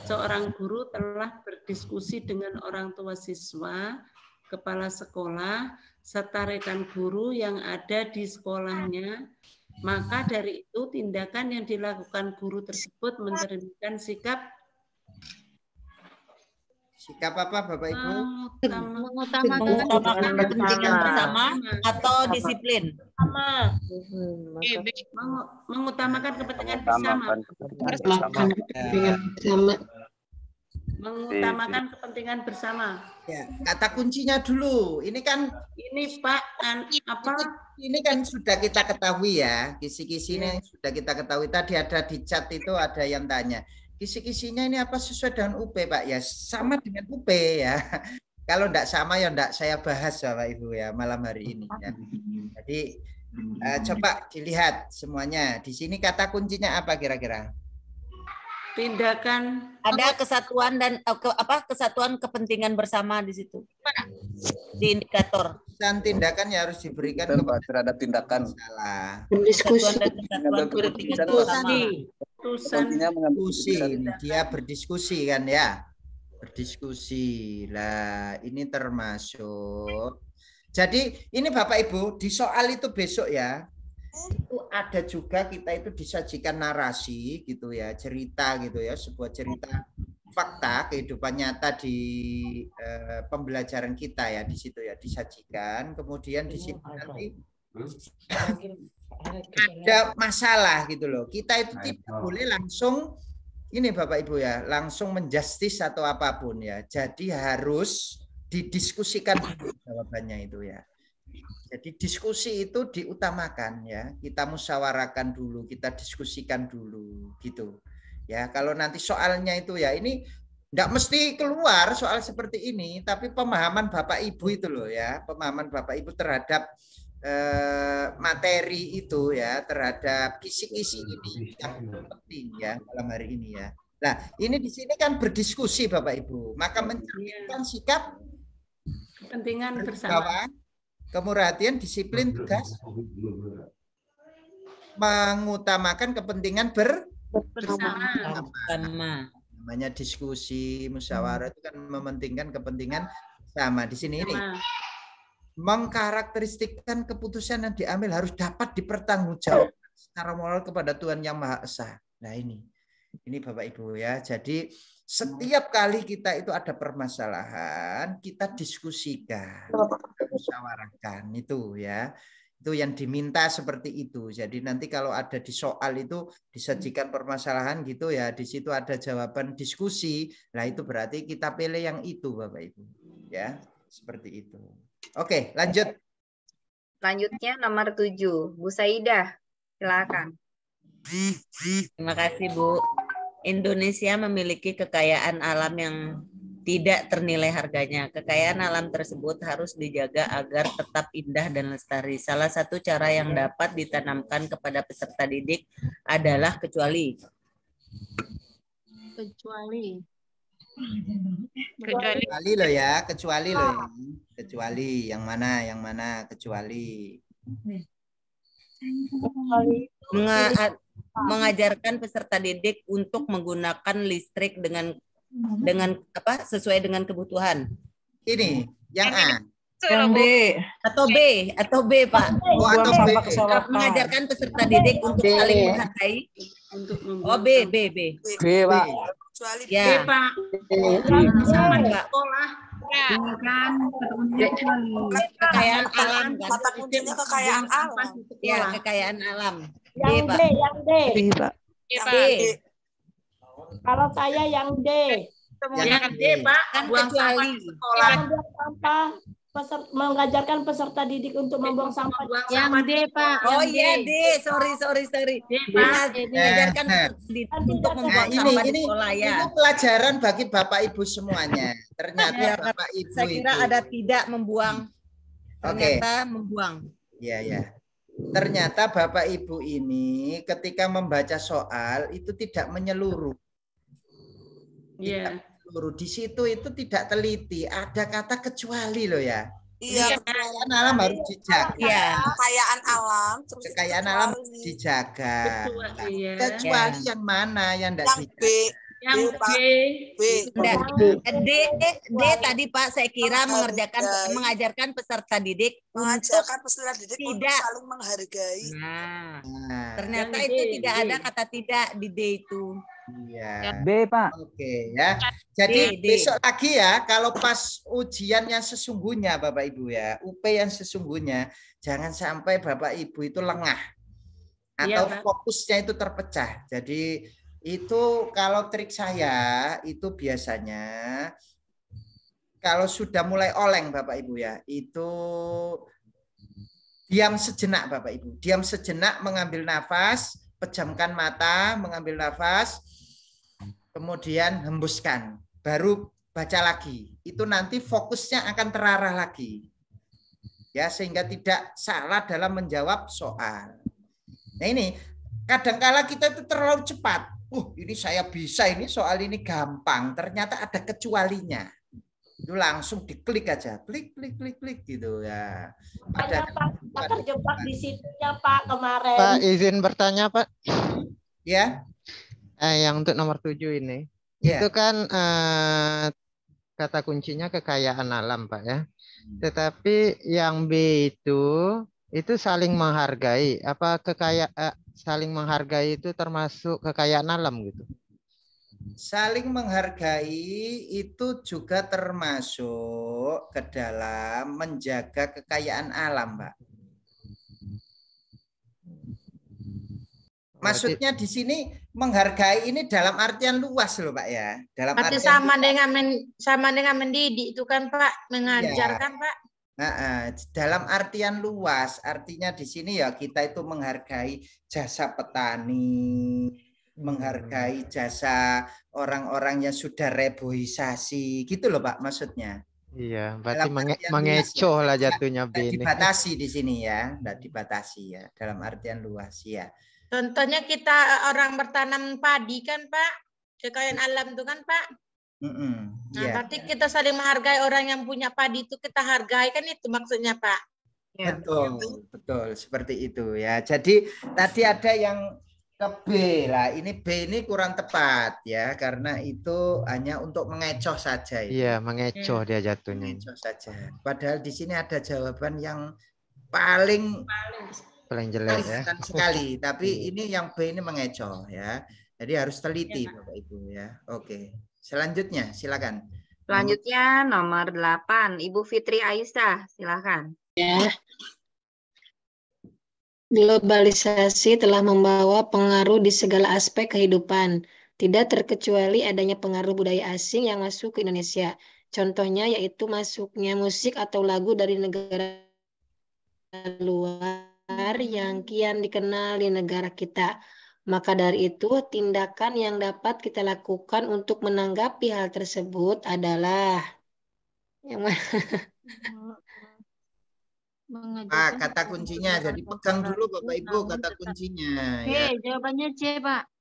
seorang guru telah berdiskusi dengan orang tua siswa, kepala sekolah, serta rekan guru yang ada di sekolahnya. Maka dari itu tindakan yang dilakukan guru tersebut mencerminkan sikap apa Bapak Ibu? Mengutamakan kepentingan bersama atau disiplin. Mengutamakan kepentingan bersama. Mengutamakan kepentingan bersama. Ya, kata kuncinya dulu. Ini kan Pak ini kan sudah kita ketahui ya. Kisi-kisinya sudah kita ketahui. Tadi ada di chat itu ada yang tanya. Kisi-kisinya ini apa sesuai dengan UP Pak? Ya sama dengan UP ya. Kalau enggak sama ya enggak saya bahas Bapak Ibu ya malam hari ini ya. Jadi coba dilihat semuanya. Di sini kata kuncinya apa kira-kira? Tindakan ada kesatuan dan kesatuan kepentingan bersama di situ di indikator dan tindakan yang harus diberikan terhadap tindakan salah berdiskusi dia berdiskusi kan ya berdiskusi lah ini termasuk. Jadi ini Bapak Ibu di soal itu besok ya itu ada juga kita itu disajikan narasi gitu ya cerita gitu ya sebuah cerita fakta kehidupan nyata di pembelajaran kita ya di situ ya disajikan kemudian di situ nanti ada masalah gitu loh kita itu tidak boleh langsung ini Bapak Ibu ya langsung menjustis atau apapun ya jadi harus didiskusikan jawabannya itu ya. Jadi diskusi itu diutamakan ya. Kita musyawarahkan dulu, kita diskusikan dulu gitu. Ya, kalau nanti soalnya itu ya ini enggak mesti keluar soal seperti ini, tapi pemahaman Bapak Ibu itu loh ya, pemahaman Bapak Ibu terhadap materi itu ya, terhadap kisi-kisi ini yang penting ya dalam hari ini ya. Nah, ini di sini kan berdiskusi Bapak Ibu, maka mencerminkan sikap kepentingan bersama. Kemurahatian, disiplin, tegas, mengutamakan kepentingan bersama. Namanya diskusi, musyawarah itu kan mementingkan kepentingan sama. Di sini ini mengkarakteristikkan keputusan yang diambil harus dapat dipertanggungjawabkan secara moral kepada Tuhan Yang Maha Esa. Nah ini Bapak Ibu ya. Jadi setiap kali kita itu ada permasalahan, kita diskusikan, kita musyawarahkan itu ya. Itu yang diminta seperti itu. Jadi nanti kalau ada di soal itu disajikan permasalahan gitu ya, di situ ada jawaban diskusi. Nah itu berarti kita pilih yang itu Bapak Ibu. Ya, seperti itu. Oke, lanjut. Selanjutnya nomor 7, Bu Saidah. Silakan. Terima kasih Bu. Indonesia memiliki kekayaan alam yang tidak ternilai harganya. Kekayaan alam tersebut harus dijaga agar tetap indah dan lestari. Salah satu cara yang dapat ditanamkan kepada peserta didik adalah kecuali. Kecuali loh ya, kecuali loh ya. Kecuali yang mana kecuali. Mengajarkan peserta didik untuk menggunakan listrik dengan sesuai dengan kebutuhan. Ini yang A. Yang B atau B Pak. Mengajarkan peserta didik untuk saling menghargai. B Pak. Ya. B Pak. Sama di sekolah. Kekayaan alam. Kata kuncinya kekayaan alam. Ya, kekayaan alam. Yang D. B Pak. Pak. Kalau saya yang D. Yang D, Pak. Buang sampah di sekolah. Membuang sampah, mengajarkan peserta didik untuk membuang sampah. Yang D, Pak. Oh Yang iya D. D, sorry. D, Pak. Mengajarkan untuk membuang sampah di sekolah ya. Ini pelajaran bagi Bapak Ibu semuanya. Ternyata Ya, Bapak Ibu saya kira itu. ada tidak membuang. Ternyata membuang. Iya. Ternyata Bapak Ibu ini ketika membaca soal itu tidak menyeluruh. Iya. Di situ itu tidak teliti. Ada kata kecuali loh ya. Iya. Kekayaan alam harus dijaga. Iya. Kekayaan alam. Terus Kekayaan alam dijaga. Kecuali yang mana yang tidak dijaga? Yang B. D tadi Pak saya kira mengajarkan peserta didik mengajarkan peserta didik untuk tidak saling menghargai. Nah, ternyata itu tidak ada kata tidak di D itu. Iya. B, Pak. Oke ya. Jadi besok lagi ya kalau pas ujian yang sesungguhnya Bapak Ibu ya, UP yang sesungguhnya, jangan sampai Bapak Ibu itu lengah atau fokusnya itu terpecah. Jadi itu kalau trik saya itu biasanya kalau sudah mulai oleng Bapak Ibu ya, itu diam sejenak Bapak Ibu. Diam sejenak, mengambil nafas, pejamkan mata, mengambil nafas, kemudian hembuskan, baru baca lagi. Itu nanti fokusnya akan terarah lagi. Ya, sehingga tidak salah dalam menjawab soal. Nah ini, kadangkala kita itu terlalu cepat. Ini saya bisa, ini soal ini gampang. Ternyata ada kecualinya. Itu langsung diklik aja, klik gitu ya. Ada Pak terjebak di situnya Pak kemarin. Pak izin bertanya Pak. Ya. Yang untuk nomor 7 ini, itu kan kata kuncinya kekayaan alam Pak ya. Tetapi yang B itu saling menghargai. Apa saling menghargai itu termasuk kekayaan alam gitu? Saling menghargai itu juga termasuk ke dalam menjaga kekayaan alam, Pak. Maksudnya di sini menghargai ini dalam artian luas loh Pak ya. Dalam arti artian sama dengan mendidik itu kan Pak, mengajarkan ya. Pak. Dalam artian luas, artinya di sini ya kita itu menghargai jasa petani, menghargai jasa orang-orang yang sudah reboisasi, gitu loh Pak maksudnya. Iya, berarti mengecoh lah jatuhnya B ini. Dibatasi di sini ya, tidak dibatasi ya, dalam artian luas ya. Contohnya kita orang bertanam padi kan Pak, kekayaan alam itu kan Pak. Berarti kita saling menghargai orang yang punya padi itu kita hargai kan itu maksudnya Pak. Betul seperti itu ya. Jadi tadi ada yang ke B lah, ini B ini kurang tepat ya karena itu hanya untuk mengecoh saja. Iya, mengecoh dia jatuhnya. Mengecoh saja. Padahal di sini ada jawaban yang paling jelek ya. Sekali, tapi ini yang B ini mengecoh ya. Jadi harus teliti Bapak Ibu ya. Oke. Selanjutnya silakan. Selanjutnya nomor 8, Ibu Fitri Aisyah, silakan. Ya. Globalisasi telah membawa pengaruh di segala aspek kehidupan, tidak terkecuali adanya pengaruh budaya asing yang masuk ke Indonesia. Contohnya yaitu masuknya musik atau lagu dari negara luar yang kian dikenal di negara kita. Maka dari itu, tindakan yang dapat kita lakukan untuk menanggapi hal tersebut adalah yang kata kuncinya. Jadi pegang dulu Bapak Ibu kata kuncinya. Ya. Jawabannya C, Pak.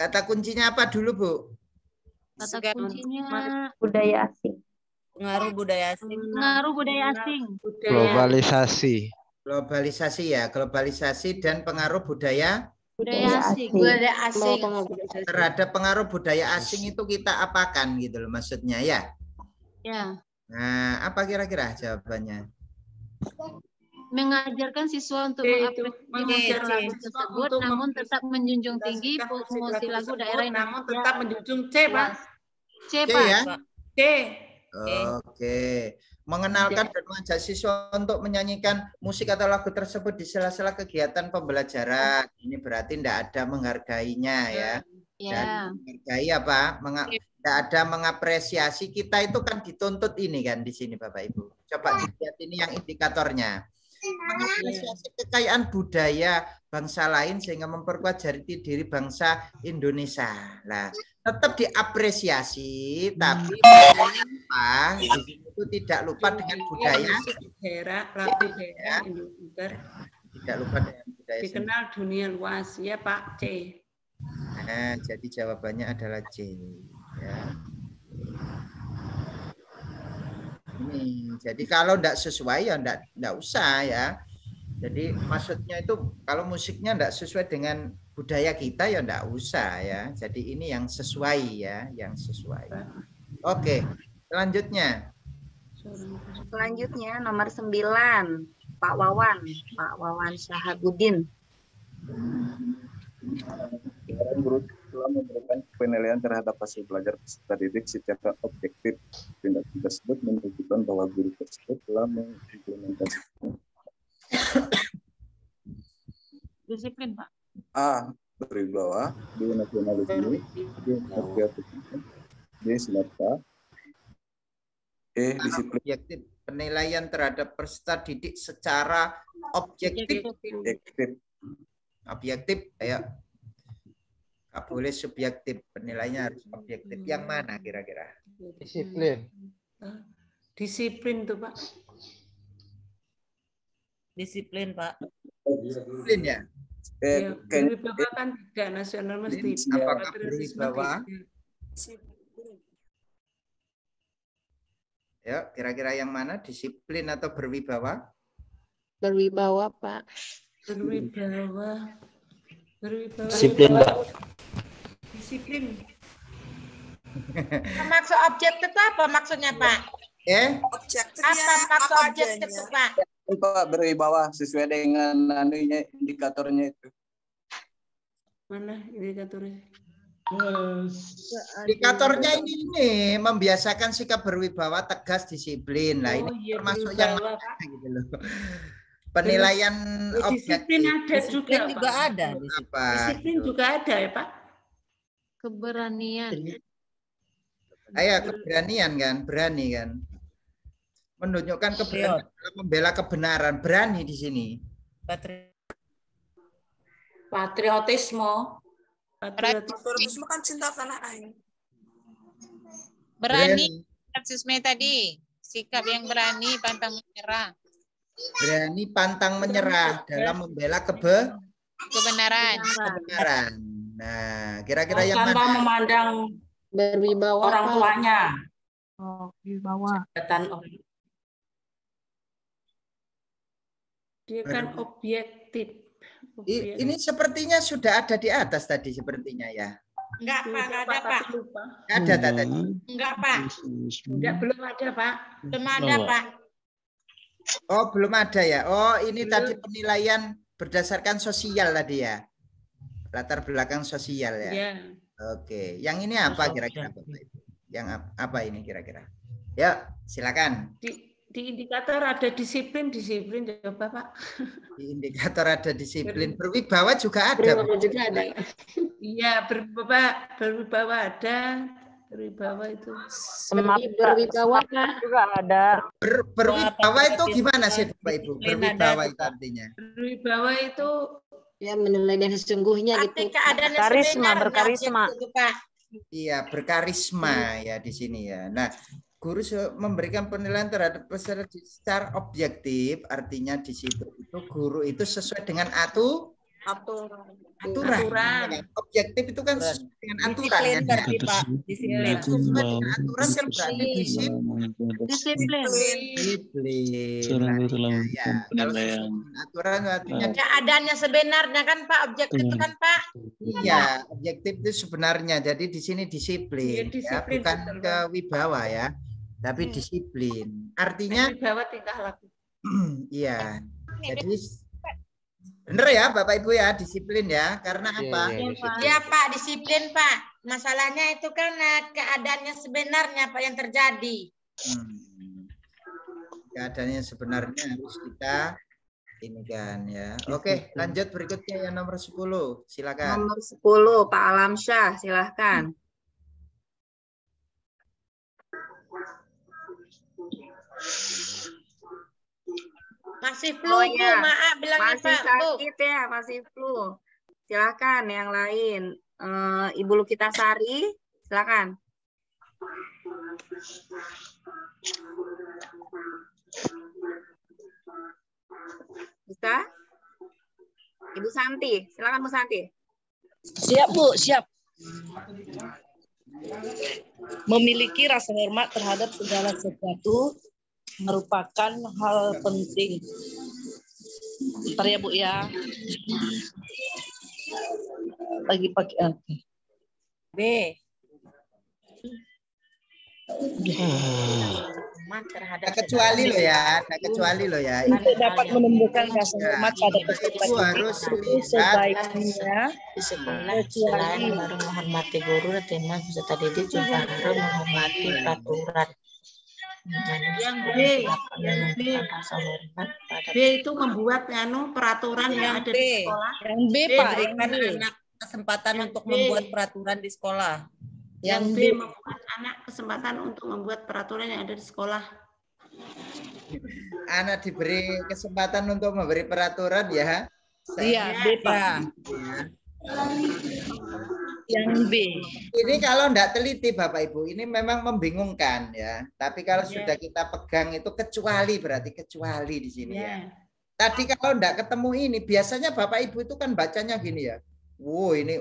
Kata kuncinya apa dulu, Bu? Kata kuncinya budaya asing. Pengaruh budaya asing. Pengaruh budaya asing. Globalisasi. Globalisasi ya, globalisasi dan pengaruh budaya asing. Budaya asing. Terhadap pengaruh budaya asing itu kita apakan gitu loh maksudnya ya. Ya. Nah, apa kira-kira jawabannya? Mengajarkan siswa untuk mengapresiasi lagu tersebut, namun tetap menjunjung tinggi fungsi lagu daerah yang namun tetap menjunjung C, Pak. C, Pak. C. Oke. Mengenalkan dan mengajak siswa untuk menyanyikan musik atau lagu tersebut di sela-sela kegiatan pembelajaran. Ini berarti tidak ada menghargainya ya. Dan menghargai apa? Tidak ada mengapresiasi. Kita itu kan dituntut ini kan di sini Bapak Ibu. Coba dilihat ini yang indikatornya. Mengapresiasi kekayaan budaya bangsa lain sehingga memperkuat jati diri bangsa Indonesia. Nah, tetap diapresiasi, tapi itu tidak lupa dengan budaya. Tidak lupa dengan budaya. Dikenal dunia luas, ya Pak C. Nah, jadi jawabannya adalah C. Ya. Ini, jadi kalau tidak sesuai ya tidak usah ya. Jadi maksudnya itu kalau musiknya tidak sesuai dengan budaya kita ya tidak usah ya. Jadi ini yang sesuai ya, yang sesuai. Oke, selanjutnya. Selanjutnya nomor 9, Pak Wawan Syahabuddin. Guru telah memberikan penilaian terhadap hasil belajar peserta didik secara objektif. Tindakan tersebut menunjukkan bahwa guru tersebut telah mengimplementasikan disiplin, Pak. A. Berwibawa, B. Nasionalisme, B. Patriotisme, D. Sinerta, E. Disiplin. Objektif. Penilaian terhadap peserta didik secara objektif. Objektif, ayo. Nggak boleh subjektif, penilaiannya harus objektif. Yang mana kira-kira? Disiplin. Disiplin tuh Pak. Disiplin Pak. Disiplin ya. Berwibawa kan tidak nasional mesti. Apakah berwibawa? Ya, kira-kira yang mana? Disiplin atau berwibawa? Berwibawa Pak. Berwibawa. Disiplin Pak. Disiplin. Maksud objektif itu apa maksudnya Pak? Objektif apa maksud objektif itu Pak? Pak berwibawa sesuai dengan anunya indikatornya itu. Mana indikatornya? Indikatornya ini membiasakan sikap berwibawa, tegas, disiplin. Nah, ini termasuk yang gitu loh. Penilaian disiplin ada juga ada. Disiplin juga ada ya Pak. Keberanian. Ayo keberanian kan, berani kan. Menunjukkan keberanian, membela kebenaran, berani di sini. Patriotisme. Patriotisme kan cinta tanah air. Berani, Susme tadi. Sikap yang berani, pantang menyerah. Berani pantang menyerah dalam membela kebenaran. Nah, kira-kira yang tanpa mana? memandang berwibawa orang tuanya. Oh, berwibawa. Dia kan objektif. Ini sepertinya sudah ada di atas tadi sepertinya ya. Enggak Pak, enggak ada Pak. Ada tadi. Enggak Pak. Enggak, belum ada Pak. Belum ada Pak. Oh, belum ada ya. Oh, ini tadi penilaian berdasarkan sosial tadi ya. Latar belakang sosial ya. Iya. Oke, yang ini apa kira-kira Bapak Ibu? Yang apa ini kira-kira? Ya, silakan. Di indikator ada disiplin coba Pak. Di indikator ada disiplin, berwibawa juga ada. Berwibawa juga ada. Iya, berwibawa ada. Berwibawa itu. Berwibawa juga ada. Berwibawa itu gimana sih Bapak Ibu? Berwibawa itu artinya? Berwibawa itu ya menilai dan sesungguhnya gitu. Karisma, berkarisma. Iya, berkarisma ya di sini ya. Nah, guru memberikan penilaian terhadap peserta secara objektif, artinya di situ itu guru itu sesuai dengan aturan. Objektif itu kan sesuai dengan aturan. Disiplin berarti Pak. Disiplin. Sesuai dengan aturan kan berarti disiplin. Ya, aturan artinya keadaannya sebenarnya kan Pak, objektif itu kan Pak. Iya, objektif itu sebenarnya. Jadi di sini disiplin, ya, bukan kewibawa ya, tapi disiplin. Artinya wibawa tingkah laku. Iya. Jadi bener ya Bapak Ibu ya, disiplin ya. Karena apa? Ya Pak, disiplin Pak. Masalahnya itu kan keadaannya sebenarnya Pak yang terjadi. Keadaannya sebenarnya harus kita ini kan ya. Oke, lanjut berikutnya yang nomor 10. Silakan. Nomor 10 Pak Alamsyah, silakan. Masih flu, Bu. Maaf bilangnya masih Pak, sakit ya, masih flu. Silakan yang lain. Ibu Lukitasari, silakan. Bisa? Ibu Santi, silakan Bu Santi. Siap Bu, siap. Memiliki rasa hormat terhadap segala sesuatu merupakan hal penting. Bentar ya Bu ya. Pagi-pagi. Okay. B. Kecuali lo ya, kecuali lo ya. Untuk dapat menumbuhkan rasa hormat pada peserta itu harus sebaiknya di sekolah selain baru menghormati guru dan teman peserta didik juga harus menghormati peraturan. Yang B itu membuat peraturan yang ada di sekolah. Yang B Pak, berikan anak kesempatan untuk membuat peraturan di sekolah. Yang B membuat anak kesempatan untuk membuat peraturan yang ada di sekolah. Anak diberi kesempatan untuk memberi peraturan ya. Iya, B Pak. Yang B. Ini kalau enggak teliti Bapak Ibu, ini memang membingungkan ya. Tapi kalau sudah kita pegang itu kecuali, berarti kecuali di sini ya. Tadi kalau enggak ketemu ini, biasanya Bapak Ibu itu kan bacanya gini ya. Ini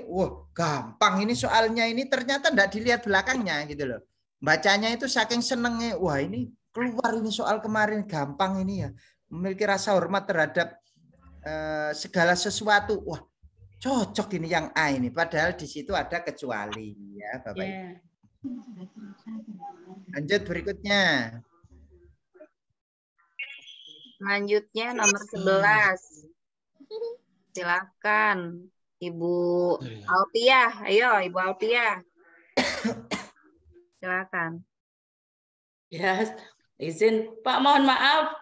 gampang ini soalnya, ini ternyata enggak dilihat belakangnya gitu loh. Bacanya itu saking senengnya, wah ini keluar ini soal kemarin gampang ini ya. Memiliki rasa hormat terhadap segala sesuatu. Wah, cocok ini yang A ini. Padahal di situ ada kecuali ya, Bapak Ibu. Lanjut berikutnya. Selanjutnya nomor 11. Silakan Ibu Alpiah. Ayo Ibu Alpiah. Silakan. Ya, izin Pak, mohon maaf.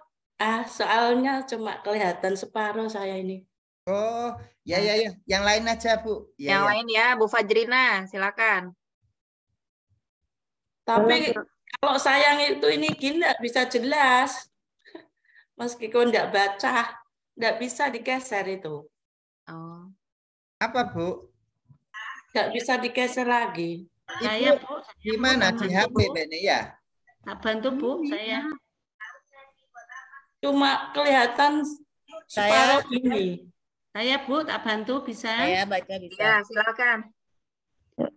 Soalnya cuma kelihatan separuh saya ini. Oh, ya. Yang lain aja, Bu. Ya, yang lain ya, Bu Fajrina, silakan. Tapi kalau sayang itu ini gini nggak bisa jelas. Meskipun nggak baca, nggak bisa digeser itu. Oh. Apa, Bu? Nggak bisa digeser lagi. Saya, Bu. Gimana di HP ini ya? Tak bantu, Bu, saya. Cuma kelihatan saya ini. Saya Bu, tak bantu bisa? Saya baca bisa. Ya, silakan.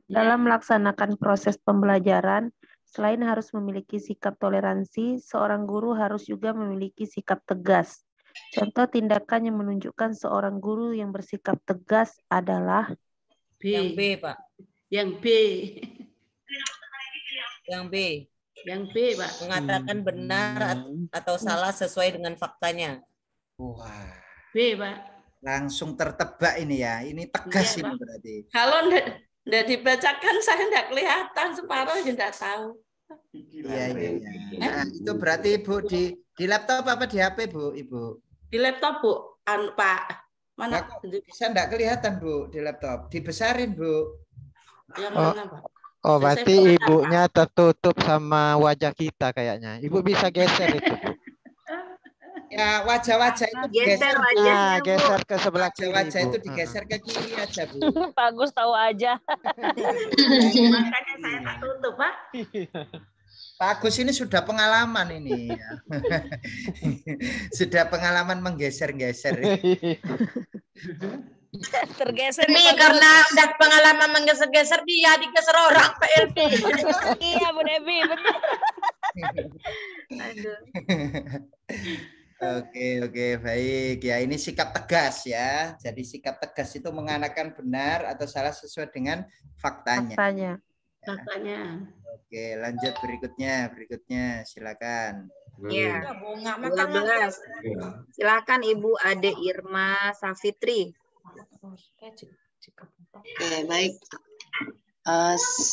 Dalam melaksanakan proses pembelajaran, selain harus memiliki sikap toleransi, seorang guru harus juga memiliki sikap tegas. Contoh tindakan yang menunjukkan seorang guru yang bersikap tegas adalah B. Yang B, Pak. Yang B. Yang B. Yang B, Pak. Mengatakan benar atau salah sesuai dengan faktanya. Wah. B, Pak. Langsung tertebak ini ya. Ini tegas ini berarti. Kalau enggak dibacakan saya enggak kelihatan, separuh aja enggak tahu. Iya. Nah, itu berarti Ibu di laptop apa di HP, Bu, Ibu? Di laptop, Bu. Pak. Mana? Bisa enggak kelihatan, Bu, di laptop. Dibesarin, Bu. Yang mana, Pak? Oh, berarti ibunya tertutup sama wajah kita kayaknya. Ibu bisa geser itu, Bu. Ya, wajah-wajah itu geser wajahnya, Bu. Geser ke sebelah kiri, wajah Bu. itu digeser ke kiri aja, Bu. Bagus tahu aja. Makanya saya tak tutup, Pak. Pak Agus ini sudah pengalaman ini. Sudah pengalaman menggeser-geser. Tergeser. Ini karena udah pengalaman menggeser-geser dia digeser orang Pak LP. Iya Bu Devi, benar. Aduh. Oke, baik. Ya, ini sikap tegas ya. Jadi sikap tegas itu mengatakan benar atau salah sesuai dengan faktanya. Faktanya. Oke, lanjut berikutnya. Silakan. Ya. 12. Silakan Ibu Ade Irma Safitri. Oke, baik.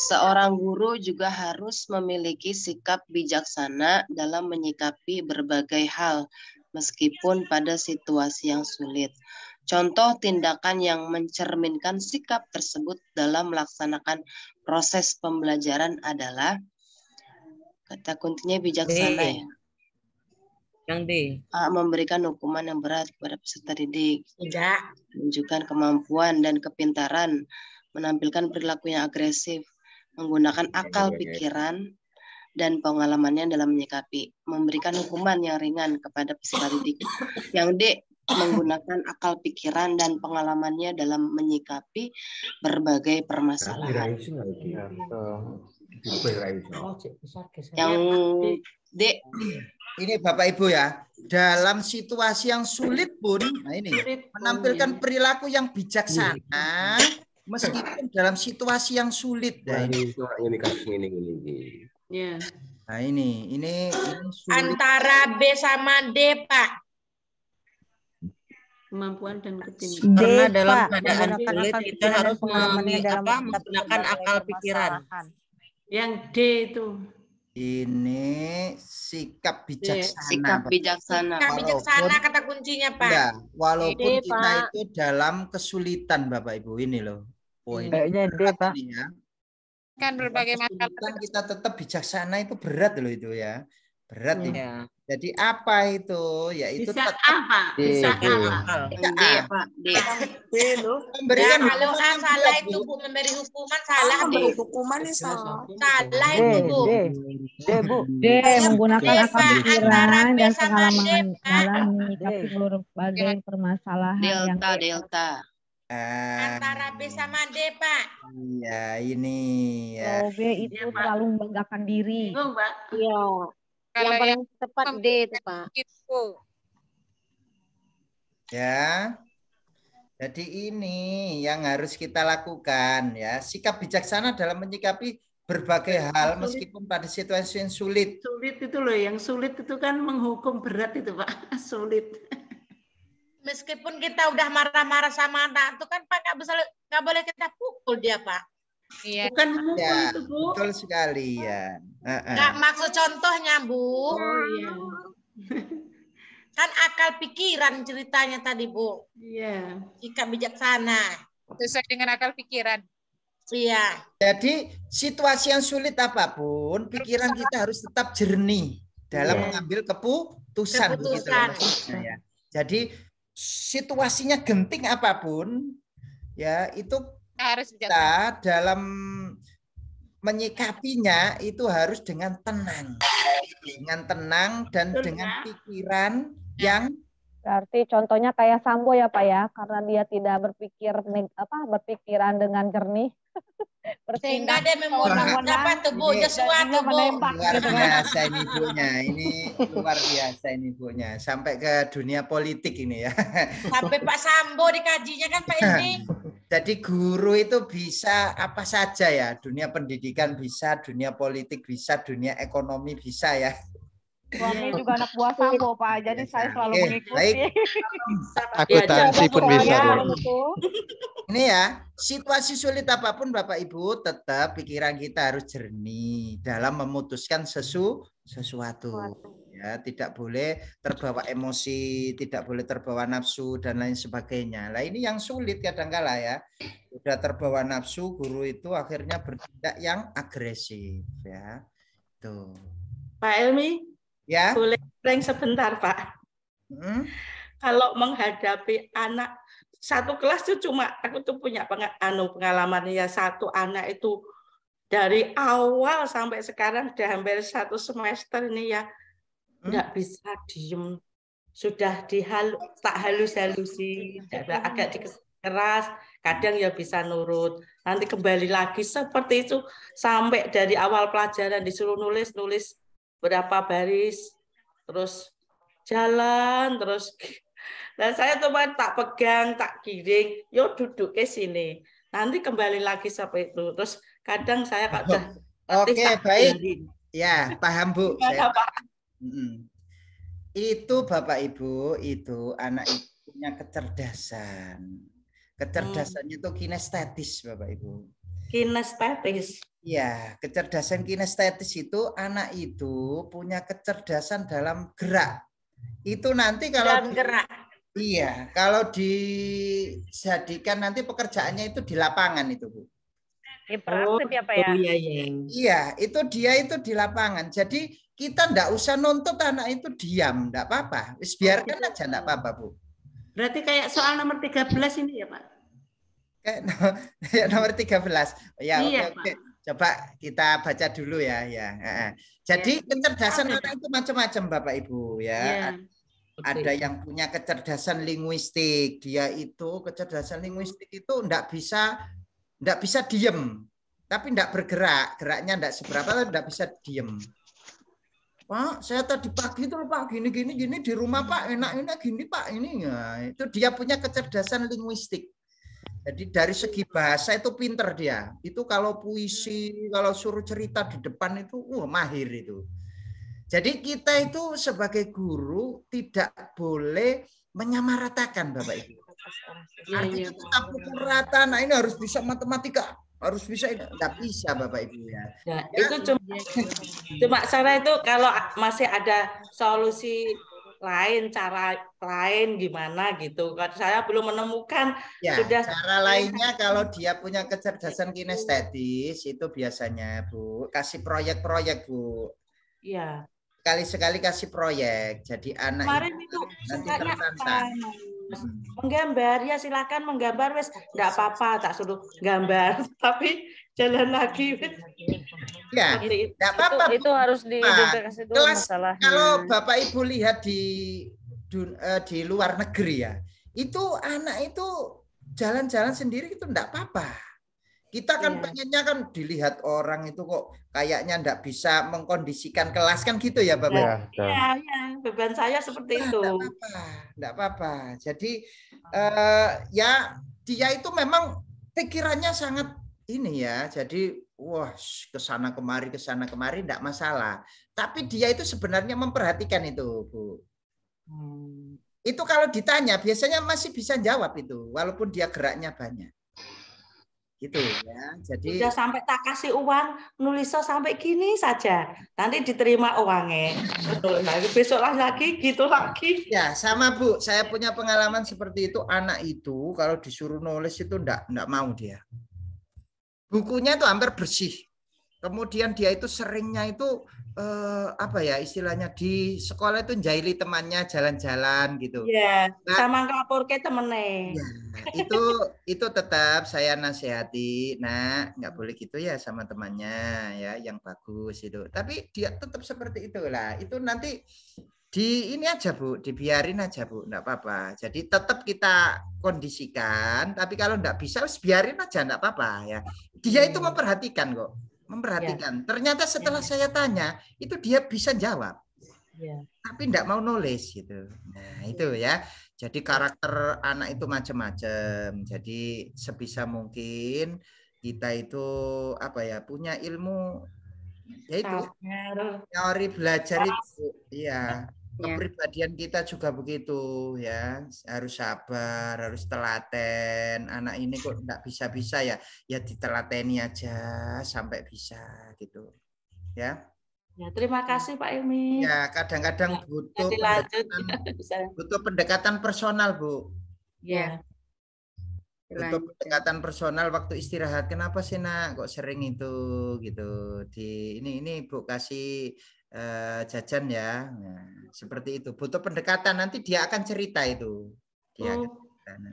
Seorang guru juga harus memiliki sikap bijaksana dalam menyikapi berbagai hal, meskipun pada situasi yang sulit. Contoh tindakan yang mencerminkan sikap tersebut dalam melaksanakan proses pembelajaran adalah, kata kuncinya bijaksana ya. Yang D. Memberikan hukuman yang berat kepada peserta didik. Tidak. Menunjukkan kemampuan dan kepintaran, menampilkan perilaku yang agresif, menggunakan akal pikiran dan pengalamannya dalam menyikapi, memberikan hukuman yang ringan kepada peserta didik. Yang D, menggunakan akal pikiran dan pengalamannya dalam menyikapi berbagai permasalahan. Yang D, ini Bapak Ibu ya, dalam situasi yang sulit pun, nah ini menampilkan perilaku yang bijaksana meskipun dalam situasi yang sulit. Nah ini sulit. Antara B sama D, Pak. Kemampuan dan kepintaran. Karena dalam keadaan sulit kita harus menggunakan akal pikiran. Yang D itu. Ini sikap bijaksana. Sikap bijaksana. Sikap bijaksana kata kuncinya, Pak. Ya, walaupun D, kita Pak. itu dalam kesulitan, Bapak Ibu, ini loh. Ini Kayaknya D, Pak. ya. Kan berbagai masalah. Kesulitan kita tetap bijaksana itu berat loh itu ya. Berat ini. Ya. Jadi apa itu? Yaitu Bisa tetap apa? Bisa apa? D, Pak. D. Memberikan kalau A salah itu Bu, memberi hukuman salah D. Hukumannya salah. Salah itu Bu. D, menggunakan akal pikiran dan pengalaman dalam menyikapi berbagai permasalahan yang Delta. Antara B sama D, Pak. Iya, ini ya. B itu selalu membanggakan diri. Iya. Yang paling tepat D itu, Pak. Ya. Jadi ini yang harus kita lakukan ya. Sikap bijaksana dalam menyikapi berbagai hal meskipun pada situasi yang sulit. Sulit itu loh, yang sulit itu kan menghukum berat itu, Pak. Sulit. Meskipun kita udah marah-marah sama anak itu kan Pak nggak boleh kita pukul dia, Pak. Iya. Bukan memukul Ya, itu, Bu. betul sekali ya. Nggak maksud contohnya, Bu. Oh iya. Kan akal pikiran ceritanya tadi, Bu. Iya. Sikap bijaksana. Sesuai dengan akal pikiran. Iya. Jadi situasi yang sulit apapun, pikiran kita harus tetap jernih dalam mengambil keputusan. Begitu loh maksudnya, ya. Jadi situasinya genting apapun, ya itu kita dalam menyikapinya itu harus dengan tenang dan dengan pikiran yang berarti contohnya kayak Sambo ya Pak ya, karena dia tidak berpikiran dengan jernih. Sehingga dia membunuh apa tuh Bu, Joshua tuh Bu. Luar biasa ini ibunya, ini luar biasa ini ibunya, sampai ke dunia politik ini ya. Sampai Pak Sambo dikajinya kan Pak ini. Jadi guru itu bisa apa saja ya, dunia pendidikan bisa, dunia politik bisa, dunia ekonomi bisa ya. Suami juga anak buah Sambo Pak, jadi saya selalu mengikuti. Baik. Akuntansi pun bisa. Ini ya, situasi sulit apapun Bapak Ibu, tetap pikiran kita harus jernih dalam memutuskan sesuatu. Ya, tidak boleh terbawa emosi, tidak boleh terbawa nafsu dan lain sebagainya. Nah, ini yang sulit kadang-kala ya. Sudah terbawa nafsu, guru itu akhirnya bertindak yang agresif ya. Tuh. Pak Elmi, ya. Boleh sebentar, Pak. Kalau menghadapi anak satu kelas itu cuma aku tuh punya pengalaman ya, satu anak itu dari awal sampai sekarang udah hampir 1 semester ini ya nggak bisa diem, sudah tak halus-halusi, agak dikeras, kadang ya bisa nurut, nanti kembali lagi seperti itu sampai dari awal pelajaran disuruh nulis berapa baris, terus jalan terus. Dan saya cuma tak pegang, tak giring, yo duduk ke sini. Nanti kembali lagi seperti itu. Terus kadang saya sudah Oke, baik. Ya, paham Bu. Itu Bapak Ibu, itu anak itu punya kecerdasan. Kecerdasannya itu kinestetis Bapak Ibu. Kinestetis. Ya, kecerdasan kinestetis itu anak itu punya kecerdasan dalam gerak. Itu nanti kalau dalam gerak. Iya, kalau dijadikan nanti pekerjaannya itu di lapangan itu, Bu. Interaktif ya Pak ya? Iya, itu dia itu di lapangan. Jadi kita enggak usah nuntut anak itu diam, enggak apa-apa. Biarkan aja, enggak apa-apa, Bu. Berarti kayak soal nomor 13 ini ya, Pak? Kayak nomor 13. Ya, iya, oke. Coba kita baca dulu ya. Jadi kecerdasan anak itu macam-macam, Bapak Ibu ya. Ada yang punya kecerdasan linguistik. Dia itu kecerdasan linguistik itu enggak bisa diem, tapi enggak bergerak. Geraknya enggak seberapa, tapi enggak bisa diem. Pak, saya tadi pagi itu Pak gini di rumah Pak enak gini Pak ini ya. Itu dia punya kecerdasan linguistik. Jadi dari segi bahasa itu pinter dia. Itu kalau puisi, kalau suruh cerita di depan itu mahir itu. Jadi kita itu sebagai guru tidak boleh menyamaratakan Bapak Ibu. Artinya kita pukul rata, nah ini harus bisa matematika, harus bisa ini. Nggak bisa Bapak Ibu ya. Itu cuma cara itu kalau masih ada solusi lain, cara lain gimana gitu. Saya belum menemukan. Ya, sudah cara lainnya kalau dia punya kecerdasan kinestetis itu biasanya Bu kasih proyek-proyek Bu. Iya. Sekali-sekali kasih proyek. Jadi anak kemarin itu sukanya menggambar ya silakan menggambar wes enggak apa-apa tak suruh gambar tapi jalan lagi. Ya, enggak apa-apa. Itu harus diidentifikasi dulu masalahnya. Kalau Bapak Ibu lihat di luar negeri ya, itu anak itu jalan-jalan sendiri itu enggak apa-apa. Kita kan pengennya kan dilihat orang itu kok kayaknya enggak bisa mengkondisikan kelas kan gitu ya Bapak. Iya, beban saya seperti itu. Enggak apa-apa. Jadi ya dia itu memang pikirannya sangat ini ya. Jadi wah kesana kemari enggak masalah. Tapi dia itu sebenarnya memperhatikan itu, Bu. Itu kalau ditanya biasanya masih bisa jawab itu walaupun dia geraknya banyak. Gitu ya. Jadi sudah sampai tak kasih uang nulisnya sampai gini saja. Nanti diterima uangnya. Betul lagi besok lagi gitu lagi. Ya, sama Bu. Saya punya pengalaman seperti itu. Anak itu kalau disuruh nulis itu enggak mau dia. Bukunya itu hampir bersih. Kemudian dia itu seringnya itu apa ya istilahnya di sekolah itu jaili temannya jalan-jalan gitu. Iya, sama ngelapor ke temennya. Ya, itu tetap saya nasihati, nah nggak boleh gitu ya sama temannya ya yang bagus itu. Tapi dia tetap seperti itulah. Itu nanti di ini aja Bu, dibiarin aja Bu, nggak apa-apa. Jadi tetap kita kondisikan, tapi kalau nggak bisa biarin aja nggak apa-apa ya. Dia itu memperhatikan kok. Memperhatikan. Ternyata setelah saya tanya, itu dia bisa jawab. Tapi enggak mau nulis gitu. Nah, itu ya. Jadi karakter anak itu macam-macam. Jadi sebisa mungkin kita itu apa ya, punya ilmu yaitu teori belajar itu ya. Kepribadian kita juga begitu ya, harus sabar, harus telaten. Anak ini kok enggak bisa-bisa ya, ya ditelateni aja sampai bisa gitu. Ya. Ya, terima kasih Pak Ilmi. Ya, kadang-kadang butuh pendekatan personal, Bu. Ya. Butuh pendekatan personal waktu istirahat. Kenapa sih Nak kok sering itu gitu. Di ini Bu kasih jajan ya. Nah, seperti itu. Butuh pendekatan, nanti dia akan cerita itu.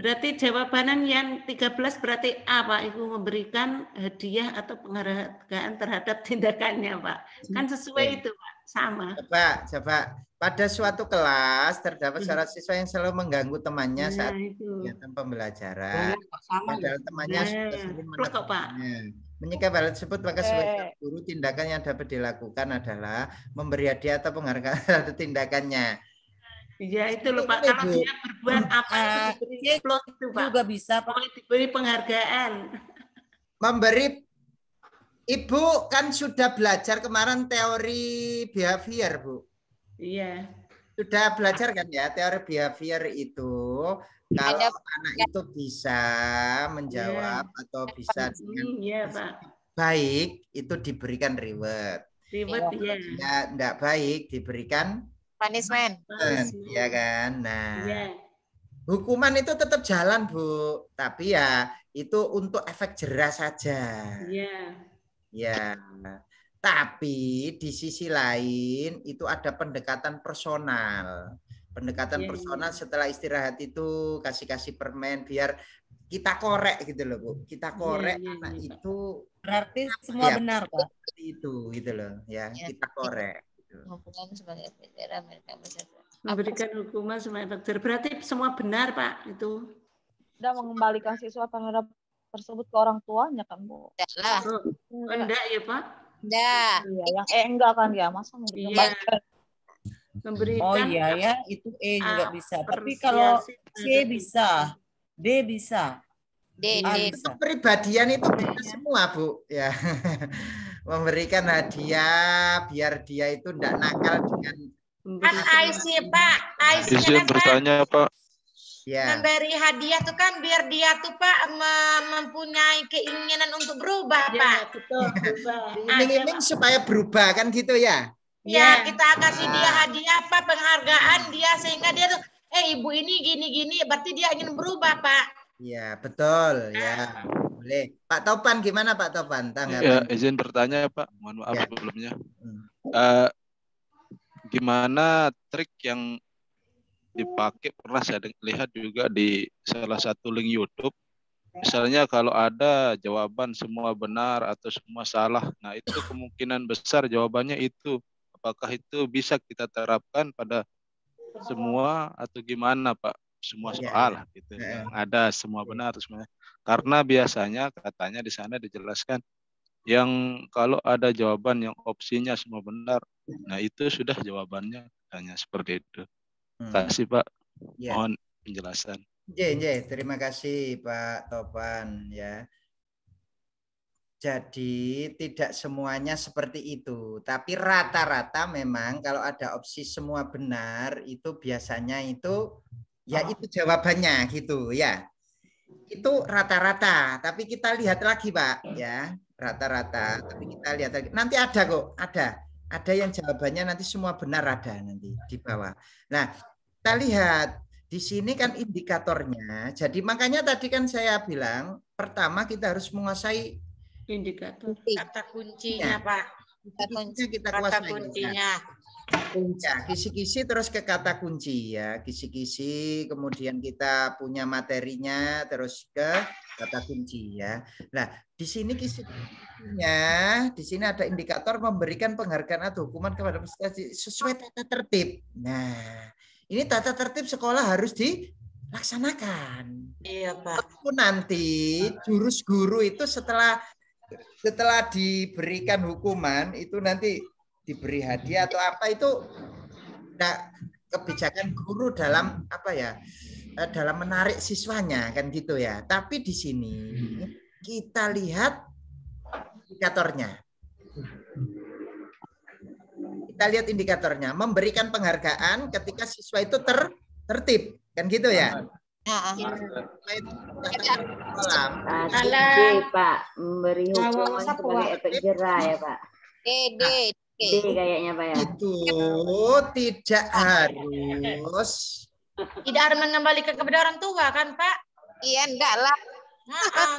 Berarti jawaban yang 13 berarti A Pak, Ibu memberikan hadiah atau penghargaan terhadap tindakannya Pak. Kan sesuai itu Pak, sama. Coba. Pada suatu kelas terdapat seorang siswa yang selalu mengganggu temannya saat kegiatan pembelajaran. Padahal temannya sudah sering menekannya. Menyikapi hal tersebut, maka sebagai guru tindakan yang dapat dilakukan adalah memberi hadiah atau penghargaan terhadap tindakannya. Iya itu loh Pak, kalau dia berbuat apa diberi plot itu Pak. Juga bisa Pak. Diberi penghargaan. Memberi, Ibu kan sudah belajar kemarin teori behavior Bu. Iya. Sudah belajar kan ya teori behavior itu Kalau anak itu bisa menjawab atau bisa dengan baik, itu diberikan reward. Reward, ya. Tidak baik, diberikan punishment. Ya kan? Nah, hukuman itu tetap jalan, Bu. Tapi ya itu untuk efek jerah saja. Ya. Tapi di sisi lain itu ada pendekatan personal. Pendekatan personal setelah istirahat itu kasih permen biar kita korek gitu loh, Bu. Kita korek anak itu berarti semua benar, Pak. Itu gitu loh, ya. Kita korek. Memberikan hukuman sebagai efek jerah. Berarti semua benar, Pak, itu. Dan mengembalikan siswa terhadap tersebut ke orang tuanya kan, Bu? Enggak ya, Pak? Enggak. Iya, yang enggak kan ya, masa memberikan. Memberikan. Oh iya ya, itu juga bisa. Tapi kalau C bisa, D bisa. Kepribadian itu bisa semua, Bu, ya. Memberikan hadiah biar dia itu tidak nakal dengan kan IC, Pak. Izin bertanya, Pak. Ya. Memberi hadiah tuh kan biar dia tuh, Pak, mempunyai keinginan untuk berubah, Pak. Betul, berubah. Iming-iming supaya berubah kan gitu ya. Ya, kita kasih dia hadiah apa penghargaan dia sehingga dia tuh ibu ini gini-gini berarti dia ingin berubah, Pak. Iya, betul ya. Boleh. Pak Topan gimana, Pak Topan? Ya, izin bertanya, Pak. Mohon maaf sebelumnya. Gimana trik yang dipakai, pernah saya lihat juga di salah satu link YouTube. Misalnya kalau ada jawaban semua benar atau semua salah, nah itu kemungkinan besar jawabannya itu. Apakah itu bisa kita terapkan pada semua atau gimana, Pak? Semua soal gitu. Yang ada semua benar atau semuanya. Karena biasanya katanya di sana dijelaskan yang kalau ada jawaban yang opsinya semua benar, nah itu sudah jawabannya, hanya seperti itu. Kasih, Pak. Mohon penjelasan. Terima kasih, Pak Topan ya. Jadi tidak semuanya seperti itu, tapi rata-rata memang kalau ada opsi semua benar itu biasanya itu ya itu jawabannya gitu ya. Itu rata-rata, tapi kita lihat lagi, Pak ya, rata-rata. Tapi kita lihat lagi. Nanti ada kok, ada yang jawabannya nanti semua benar ada nanti di bawah. Nah, kita lihat di sini kan indikatornya. Jadi makanya tadi kan saya bilang pertama kita harus menguasai indikator. Kata kuncinya, Pak. Kata kuncinya. Ya, kisi-kisi terus ke kata kunci ya. Kisi-kisi kemudian kita punya materinya terus ke kata kunci ya. Nah, di sini kisi-kisinya, di sini ada indikator memberikan penghargaan atau hukuman kepada peserta sesuai tata tertib. Nah, ini tata tertib sekolah harus dilaksanakan. Iya, Pak. Nanti jurus guru itu setelah diberikan hukuman itu nanti diberi hadiah atau apa itu kebijakan guru dalam apa ya, dalam menarik siswanya kan gitu ya. Tapi di sini kita lihat indikatornya. Kita lihat indikatornya, memberikan penghargaan ketika siswa itu tertib kan gitu ya. Pak, memberi hukuman sebagai efek jerah ya, Pak. D kayaknya, Pak ya. Itu tidak harus. Tidak harus mengembalikan kepada orang tua kan, Pak? Iya, enggak lah.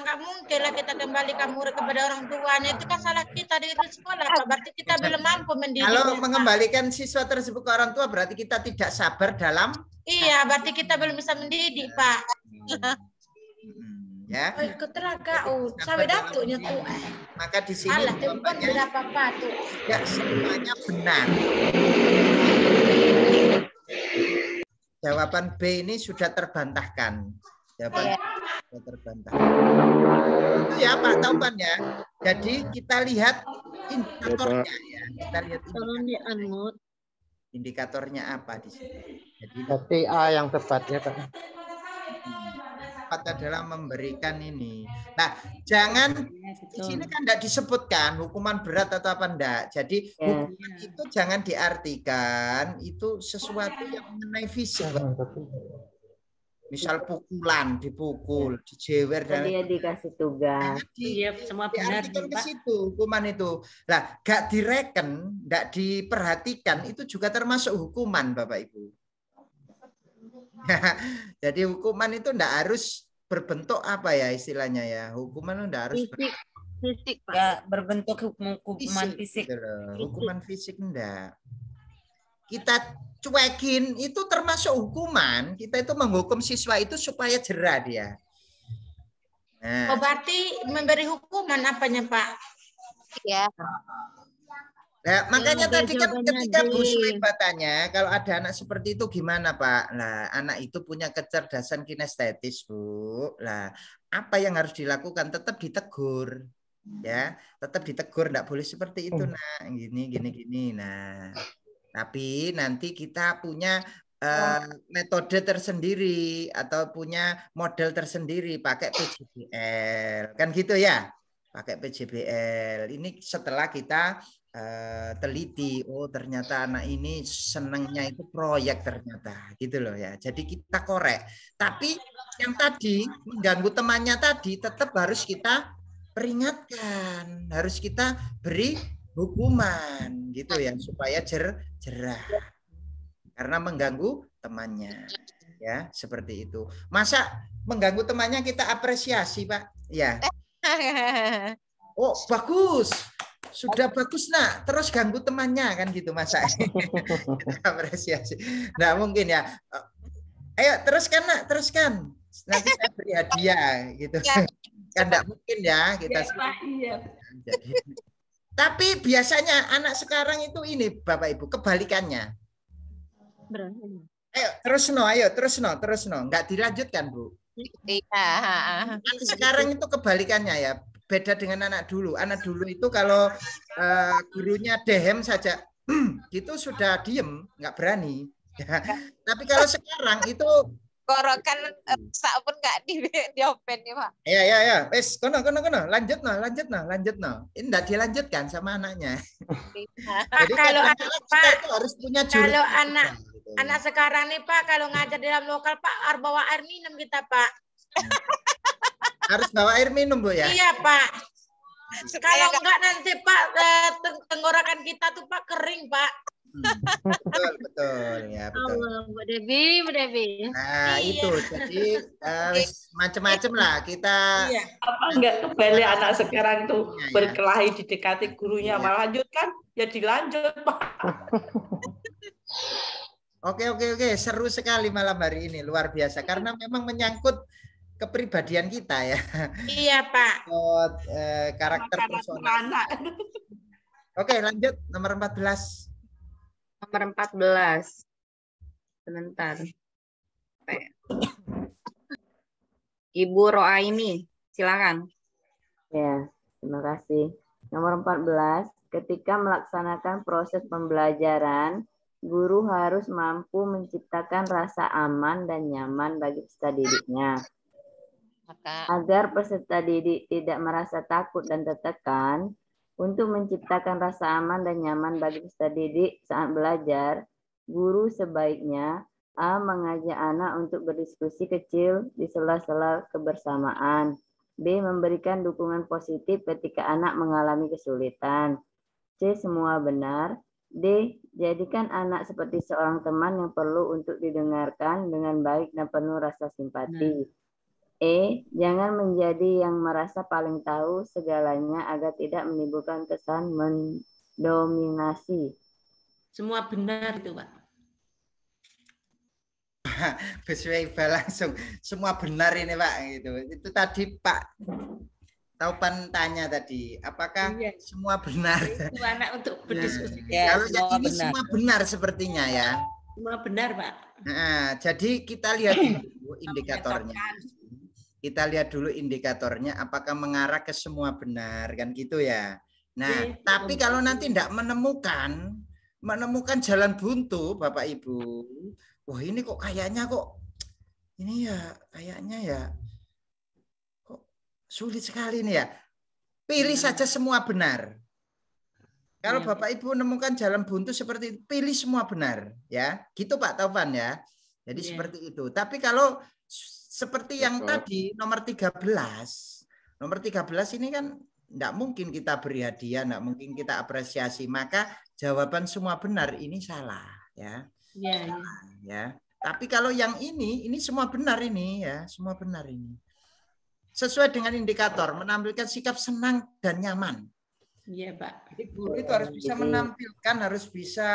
Enggak mungkin lah kita kembalikan murid kepada orang tuanya. Itu kan salah kita di sekolah, Pak. Berarti kita belum mampu mendidik. Kalau mengembalikan siswa tersebut ke orang tua berarti kita tidak sabar dalam. Iya, berarti kita belum bisa mendidik, Pak. Ya. Ikut teraga, sampai datuknya tuh. Maka di sini alah, bukan berapa Pak tuh. Tidak semuanya benar. Jawaban B ini sudah terbantahkan. Jawaban sudah terbantahkan. Itu ya Pak Tauban ya. Jadi kita lihat indikatornya ya. Kita lihat indikatornya apa di sini. Jadi A yang tepatnya Pak. Adalah memberikan ini. Nah, jangan di sini kan tidak disebutkan hukuman berat atau apa enggak. Jadi hukuman itu jangan diartikan itu sesuatu yang mengenai fisik. Misal pukulan, dipukul, dijewer dan dia dikasih tugas. Iya, semua benar diartikan ke situ hukuman itu. Lah, gak direken, gak diperhatikan itu juga termasuk hukuman, Bapak Ibu. Jadi hukuman itu ndak harus berbentuk apa ya istilahnya ya. Hukuman itu ndak harus fisik, Pak. Ya, berbentuk hukuman fisik. Gitu loh. Hukuman fisik enggak. Kita cuekin itu termasuk hukuman. Kita itu menghukum siswa itu supaya jera dia. Nah. Oh, berarti memberi hukuman apanya, Pak? Ya. Nah, makanya tadi kan ketika Bu Suiba tanya, kalau ada anak seperti itu gimana, Pak? Nah, anak itu punya kecerdasan kinestetis, Bu. Lah, apa yang harus dilakukan? Tetap ditegur. Ya, tetap ditegur, enggak boleh seperti itu, Nak. Gini. Nah, tapi nanti kita punya metode tersendiri atau punya model tersendiri pakai PJBL. Kan gitu ya? Pakai PJBL. Ini setelah kita teliti, oh ternyata anak ini senangnya itu proyek ternyata gitu loh ya. Jadi kita korek. Tapi yang tadi mengganggu temannya tadi tetap harus kita peringatkan, harus kita beri hukuman gitu ya supaya jerah. Karena mengganggu temannya. Ya, seperti itu. Masa mengganggu temannya kita apresiasi, Pak? Ya. Oh, bagus. Sudah bagus, Nak. Terus ganggu temannya kan gitu masa. Apresiasi. Nggak mungkin ya. Ayo teruskan, Nak, teruskan. Nanti saya beri hadiah gitu. Kan nggak mungkin ya kita. Iya. Tapi biasanya anak sekarang itu ini Bapak Ibu kebalikannya. Ayo terus no. Nggak dilanjutkan, Bu. Iya. Sekarang itu kebalikannya ya. Beda dengan anak dulu. Anak dulu itu kalau gurunya dehem saja, itu sudah diem, nggak berani. Tapi kalau sekarang itu Korokan sak pun nggak diopen nih, Pak. Ya. Wes, kono. Lanjut no. Ini nggak dilanjutkan sama anaknya. Jadi kalau Pak harus punya jurus. Kalau anak sekarang nih Pak, kalau ngajar di dalam lokal Pak, harus bawa air minum kita, Pak. Harus bawa air minum, Bu ya? Iya, Pak. Kalau enggak nanti Pak, tenggorokan kita tuh Pak kering, Pak. Betul ya, betul. Allah, Bu Devi. Nah, itu jadi macam-macam lah kita. Iya. Apa enggak kebalik anak sekarang tuh berkelahi didekati gurunya malah lanjutkan ya dilanjut, Pak. Oke, seru sekali malam hari ini, luar biasa karena memang menyangkut kepribadian kita ya. Iya, Pak. Karakter personal. Oke, lanjut nomor 14. Nomor 14. Sebentar. Ibu Roaini, silakan. Ya, terima kasih. Nomor 14, ketika melaksanakan proses pembelajaran, guru harus mampu menciptakan rasa aman dan nyaman bagi peserta didiknya. Agar peserta didik tidak merasa takut dan tertekan, untuk menciptakan rasa aman dan nyaman bagi peserta didik saat belajar, guru sebaiknya A. Mengajak anak untuk berdiskusi kecil di sela-sela kebersamaan. B. Memberikan dukungan positif ketika anak mengalami kesulitan. C. Semua benar. D. Jadikan anak seperti seorang teman yang perlu untuk didengarkan dengan baik dan penuh rasa simpati. E. Jangan menjadi yang merasa paling tahu segalanya agar tidak menimbulkan kesan mendominasi. Semua benar itu, Pak. Gus Waiba langsung semua benar ini, Pak, gitu. Itu tadi Pak Taupan tanya tadi, apakah semua benar? Itu anak untuk berdiskusi. Kalau ini benar. Semua benar sepertinya ya. Semua benar, Pak. Nah, jadi kita lihat dulu indikatornya. Kita lihat dulu indikatornya apakah mengarah ke semua benar kan gitu ya. Nah, tapi kalau nanti tidak menemukan jalan buntu Bapak Ibu. Wah, ini kok kayaknya ini ya kayaknya ya kok sulit sekali nih ya. Pilih saja semua benar. Kalau Bapak Ibu menemukan jalan buntu seperti itu, pilih semua benar ya. Gitu Pak Taufan ya. Jadi seperti itu. Tapi kalau Seperti yang tadi nomor 13. Nomor 13 ini kan enggak mungkin kita beri hadiah, enggak mungkin kita apresiasi. Maka jawaban semua benar ini salah ya. Iya, Ya. Tapi kalau yang ini semua benar ini ya, semua benar ini. Sesuai dengan indikator menampilkan sikap senang dan nyaman. Iya, Pak. Jadi guru itu harus bisa menampilkan, harus bisa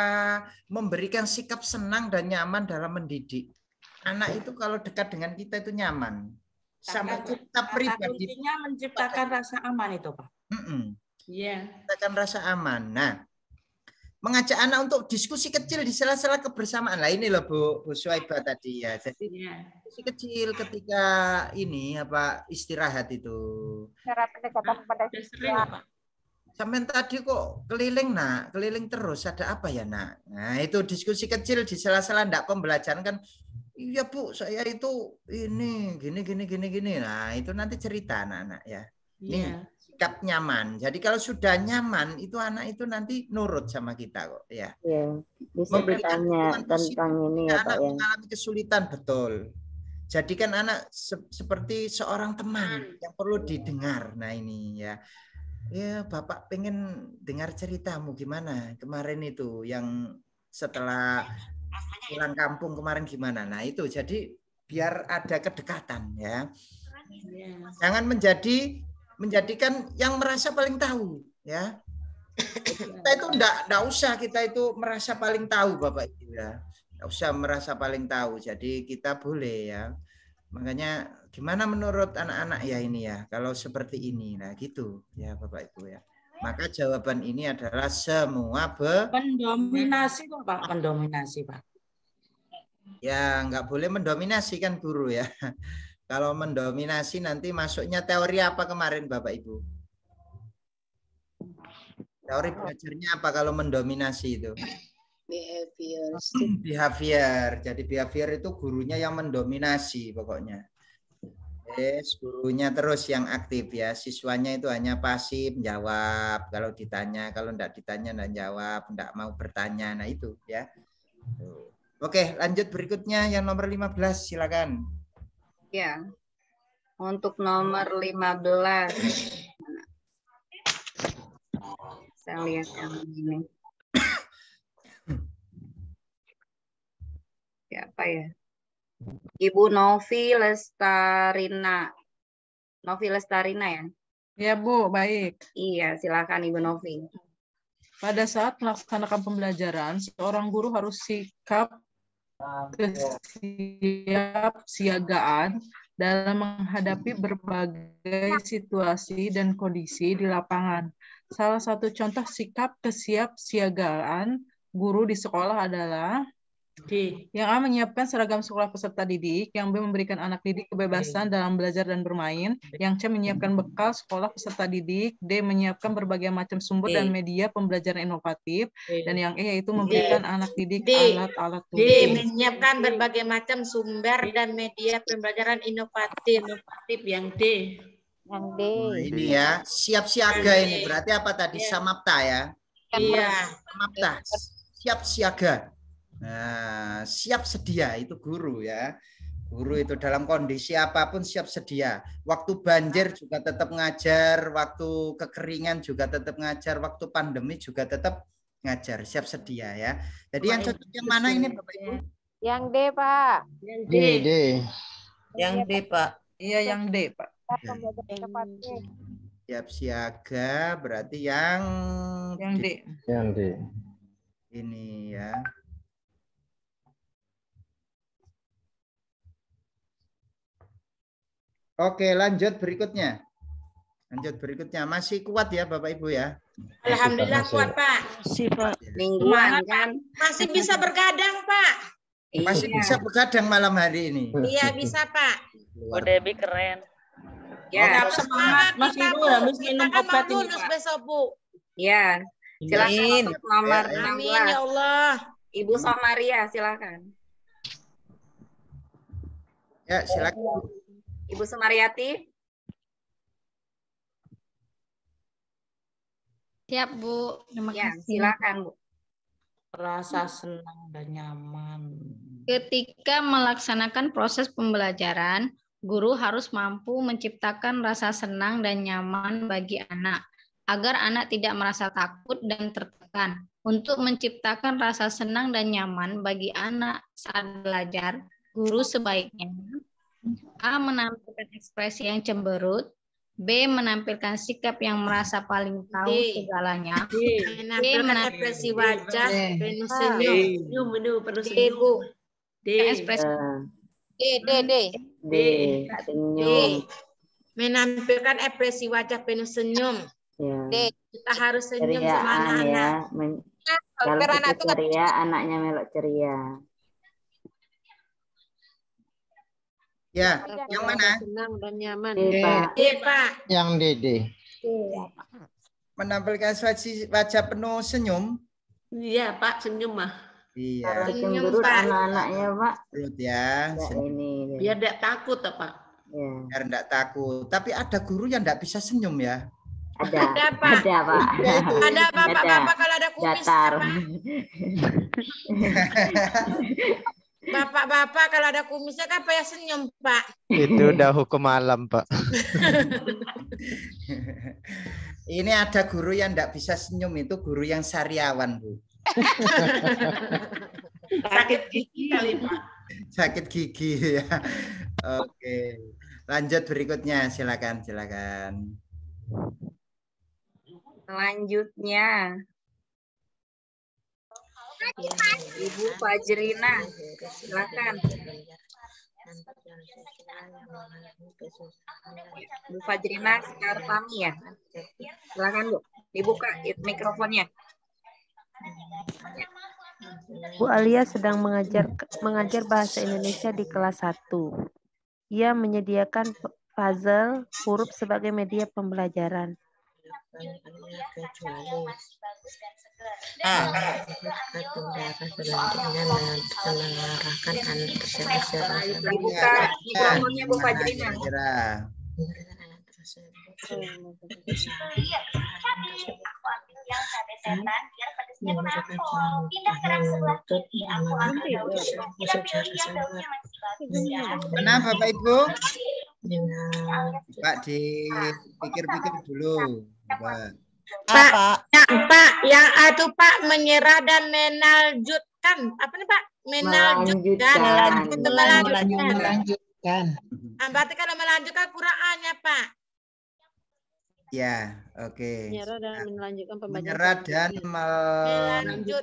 memberikan sikap senang dan nyaman dalam mendidik. Anak itu kalau dekat dengan kita itu nyaman. Sampai kita pribadi kuncinya menciptakan rasa aman itu, Pak. Iya. Menciptakan rasa aman. Nah, mengajak anak untuk diskusi kecil di sela-sela kebersamaan. Lah ini loh Bu Suaibah tadi ya. Jadi diskusi kecil ketika ini istirahat itu. Cara pendekatan pada siswa. Sampai tadi kok keliling nak, keliling terus ada apa ya nak? Nah itu diskusi kecil di sela-sela ndak pembelajaran kan. Iya Bu, saya itu ini gini. Nah itu nanti cerita anak-anak ya. Ini sikap nyaman. Jadi kalau sudah nyaman itu anak itu nanti nurut sama kita kok ya. Iya, bisa ditanya tentang ini ya Pak ya. Mengalami kesulitan betul. Jadikan anak seperti seorang teman yang perlu didengar. Nah ini ya. Ya Bapak pengen dengar ceritamu gimana kemarin itu yang setelah pulang kampung kemarin gimana. Nah itu jadi biar ada kedekatan ya. Jangan menjadikan yang merasa paling tahu ya. Kita itu enggak usah kita itu merasa paling tahu Bapak Ibu ya. Enggak usah merasa paling tahu. Jadi kita boleh ya. Makanya gimana menurut anak-anak ya ini ya kalau seperti ini. Nah gitu ya Bapak Ibu ya. Maka jawaban ini adalah semua mendominasi kok Pak, mendominasi Pak. Ya nggak boleh mendominasi kan guru ya. Kalau mendominasi nanti masuknya teori apa kemarin Bapak Ibu? Teori belajarnya apa kalau mendominasi itu? Behavior. Jadi behavior itu gurunya yang mendominasi pokoknya. Gurunya terus yang aktif ya. Siswanya itu hanya pasif jawab. Kalau ditanya, kalau enggak ditanya enggak jawab, enggak mau bertanya. Nah itu ya. Oke, lanjut berikutnya yang nomor 15 silakan. Ya. Untuk nomor 15. Saya lihat yang ini. Siapa ya? Ibu Novi Lestarina. Novi Lestarina ya? Ya Bu, baik. Iya, silakan Ibu Novi. Pada saat melaksanakan pembelajaran, seorang guru harus sikap kesiapsiagaan dalam menghadapi berbagai situasi dan kondisi di lapangan. Salah satu contoh sikap kesiapsiagaan guru di sekolah adalah yang A. menyiapkan seragam sekolah peserta didik, yang B. memberikan anak didik kebebasan dalam belajar dan bermain, yang C. menyiapkan bekal sekolah peserta didik, D. menyiapkan berbagai macam sumber dan media pembelajaran inovatif, dan yang E. yaitu memberikan anak didik alat-alat tulis. D. menyiapkan berbagai macam sumber dan media pembelajaran inovatif. Yang D. Yang D. Oh, ini ya, siap siaga ini. Berarti apa tadi? Samapta ya? Iya. Samapta. Siap siaga. Nah, siap sedia itu guru ya. Guru itu dalam kondisi apapun siap sedia. Waktu banjir juga tetap ngajar, waktu kekeringan juga tetap ngajar, waktu pandemi juga tetap ngajar, siap sedia ya. Jadi yang cocok yang mana ini Bapak Ibu? Yang D, Pak. Yang D. Yang D, Pak. Iya, yang D, Pak. Siap siaga berarti yang D. Yang D. Ini ya. Oke, lanjut berikutnya. Lanjut berikutnya. Masih kuat ya Bapak Ibu ya? Alhamdulillah kuat Pak. Mingguan kan? Masih bisa bergadang Pak. Masih bisa begadang malam hari ini. Iya bisa Pak. Bu Debi keren. Ya, semangat Mas Ibu habis minum obat ini Pak. Besok Bu. Ya. Silakan nomor 16. Amin ya Allah. Ibu Samaria silakan. Ya, silakan. Ibu Sumariati. Siap, Bu. Terima ya, kasih. silakan, Bu. Rasa senang dan nyaman. Ketika melaksanakan proses pembelajaran, guru harus mampu menciptakan rasa senang dan nyaman bagi anak, agar anak tidak merasa takut dan tertekan. Untuk menciptakan rasa senang dan nyaman bagi anak saat belajar, guru sebaiknya A. Menampilkan ekspresi yang cemberut, B. Menampilkan sikap yang merasa paling tahu segalanya, D. Menampilkan ekspresi wajah penuh senyum. Penuh D, senyum. Bu. D. Ekspresi D. Menampilkan ekspresi wajah penuh senyum. Ya. D. Kita harus senyum sama Ceriaan anak-anak. ya. Kalau kita ceria, anaknya melok ceria. Ya, yang mana? Senang dan nyaman. D, Pak. Yang Dede. Menampilkan wajah penuh senyum. Iya, Pak, senyum mah. Iya. Kalau cemberut anak-anaknya, Pak. Cemberut ya. Ini. Biar tidak takut, Pak. Ya. Biar tidak takut. Tapi ada guru yang tidak bisa senyum ya. Ada, Pak. Ada, Pak. Ada bapak-bapak kalau ada kumis. Datar. Bapak-bapak kalau ada kumisnya kan payah senyum, Pak. Itu udah hukum alam, Pak. Ini ada guru yang tidak bisa senyum, itu guru yang sariawan, Bu. Sakit gigi kali, Pak. Sakit gigi ya. Oke. Lanjut berikutnya, silakan. Selanjutnya, Ibu Fajrina, silakan. Bu Fajrina Sekartami ya, silakan Bu, dibuka mikrofonnya. Bu Alia sedang mengajar bahasa Indonesia di kelas 1. Ia menyediakan puzzle huruf sebagai media pembelajaran. Dibuka mikrofonnya Bu Fajrina. Nah, Bapak Ibu, Pak dipikir-pikir dulu. Pak, yang itu Pak menyerah dan melanjutkan. Apa nih Pak? Melanjutkan. Berarti kalau melanjutkan kurang A-nya Pak. Ya, oke. Menyerah dan melanjutkan pembelajaran. Menyerah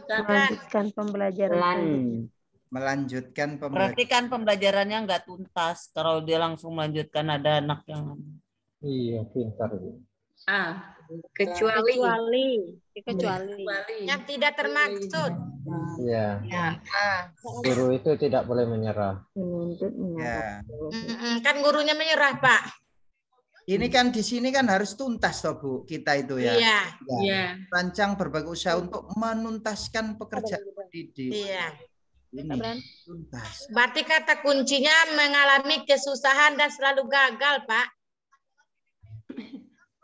dan melanjutkan pembelajaran. Melanjutkan pembelajaran. Berarti kan pembelajarannya nggak tuntas. Kalau dia langsung melanjutkan, ada anak yang... Iya, pintar. Kecuali yang tidak termaksud. Iya. Guru itu tidak boleh menyerah. Ya. Kan gurunya menyerah, Pak. Ini kan di sini kan harus tuntas toh Bu, kita itu ya. Iya. Rancang berbagai usaha untuk menuntaskan pekerjaan pendidik. Iya. Ini tuntas. Berarti kata kuncinya mengalami kesusahan dan selalu gagal, Pak.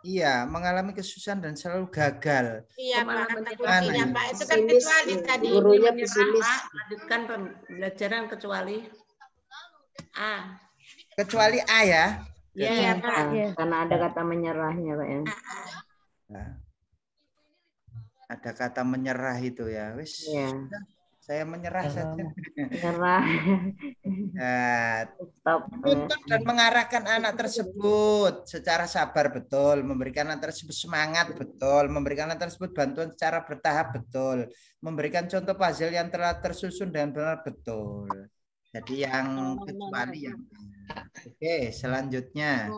Iya, mengalami kesusahan dan selalu gagal. Iya, Pak, kata kuncinya, Pak. Itu kan kecuali tadi. Gurunya pesimis. Lanjutkan pembelajaran kecuali A. Kecuali A ya? Iya, Pak. Karena ada kata menyerahnya, Pak ya. Nah, ada kata menyerah itu ya, wis. Iya. Saya menyerah saja. Menyerah. Menuntut dan mengarahkan anak tersebut secara sabar betul, memberikan anak tersebut semangat betul, memberikan anak tersebut bantuan secara bertahap betul, memberikan contoh puzzle yang telah tersusun dan benar betul. Jadi yang kecuali yang oke, selanjutnya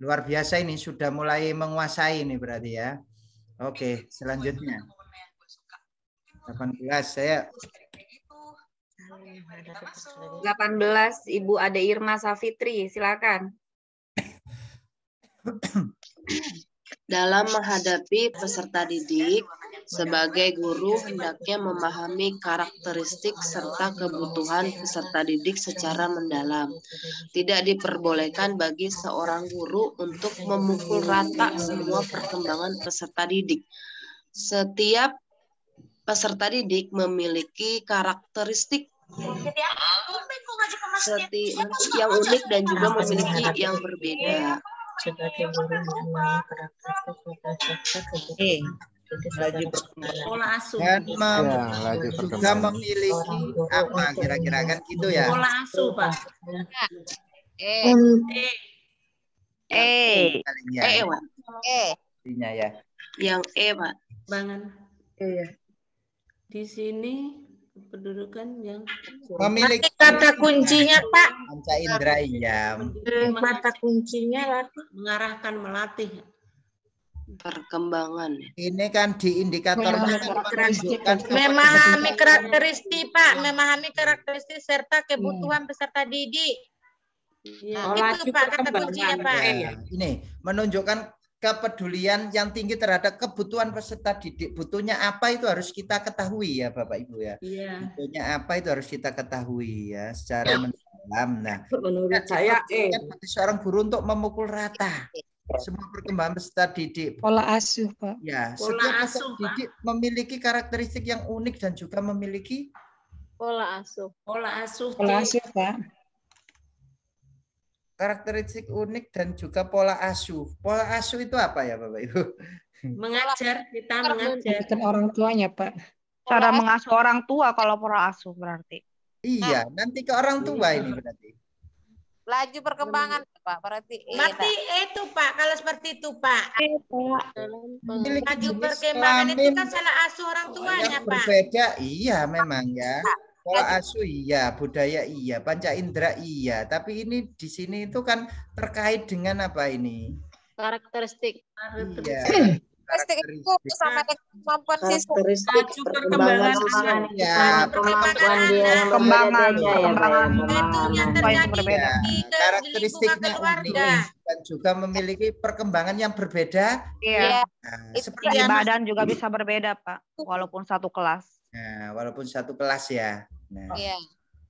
luar biasa ini sudah mulai menguasai ini berarti ya. Oke, selanjutnya 18 saya 18 Ibu Ade Irma Safitri, silakan. Dalam menghadapi peserta didik, sebagai guru hendaknya memahami karakteristik serta kebutuhan peserta didik secara mendalam. Tidak diperbolehkan bagi seorang guru untuk memukul rata semua perkembangan peserta didik. Setiap peserta didik memiliki karakteristik Seperti yang unik dan juga memiliki yang berbeda. Sebagai guru mempunyai karakteristik Laju Pola asuh. dan laju juga perkembangan. memiliki apa kira-kira kan gitu ya. Pola asuh, Pak. Pak. Artinya ya. Yang Pak. Bangan. Di sini kependudukan yang Memiliki kata kuncinya, Pak. Panca indera iya. Kata kuncinya lagi mengarahkan, melatih. Perkembangan. Ini kan di indikator menunjukkan memahami karakteristik, Pak, memahami karakteristik serta kebutuhan peserta didik. Itu Pak kata kuncinya, Pak. Ya, ini menunjukkan kepedulian yang tinggi terhadap kebutuhan peserta didik. Butuhnya apa itu harus kita ketahui ya Bapak Ibu ya. Butuhnya apa itu harus kita ketahui ya secara mendalam. Nah, menurut saya bagi seorang guru untuk memukul rata semua perkembangan peserta didik. Pola asuh, Pak. Ya, Pola setiap asuh, peserta didik memiliki karakteristik yang unik dan juga memiliki Pola asuh. Pola asuh. Pola asuh, Pak. Karakteristik unik dan juga pola asuh. Pola asuh itu apa ya Bapak Ibu? Mengajar, kita mengajar. Bukan orang tuanya, Pak. Cara mengasuh orang tua kalau pola asuh berarti. Iya, nanti ke orang tua ini berarti. Laju perkembangan, Pak. Berarti itu, Pak. Kalau seperti itu, Pak. Laju jenis perkembangan itu kelamin kan salah asuh orang tuanya, yang Pak. berbeda, iya memang ya. Pola asuh iya, budaya iya, panca indera iya. Tapi ini di sini itu kan terkait dengan apa ini? Karakteristik. Iya. Karakteristik itu sama dengan kemampuan siswa. Laju perkembangan ya, kemampuan dia yang berbeda ya, yang berbeda. Karakteristiknya unik dan juga memiliki perkembangan yang berbeda. Iya. Nah, Seperti badan juga bisa berbeda, Pak, walaupun satu kelas. Nah, walaupun satu kelas ya. Nah. Iya.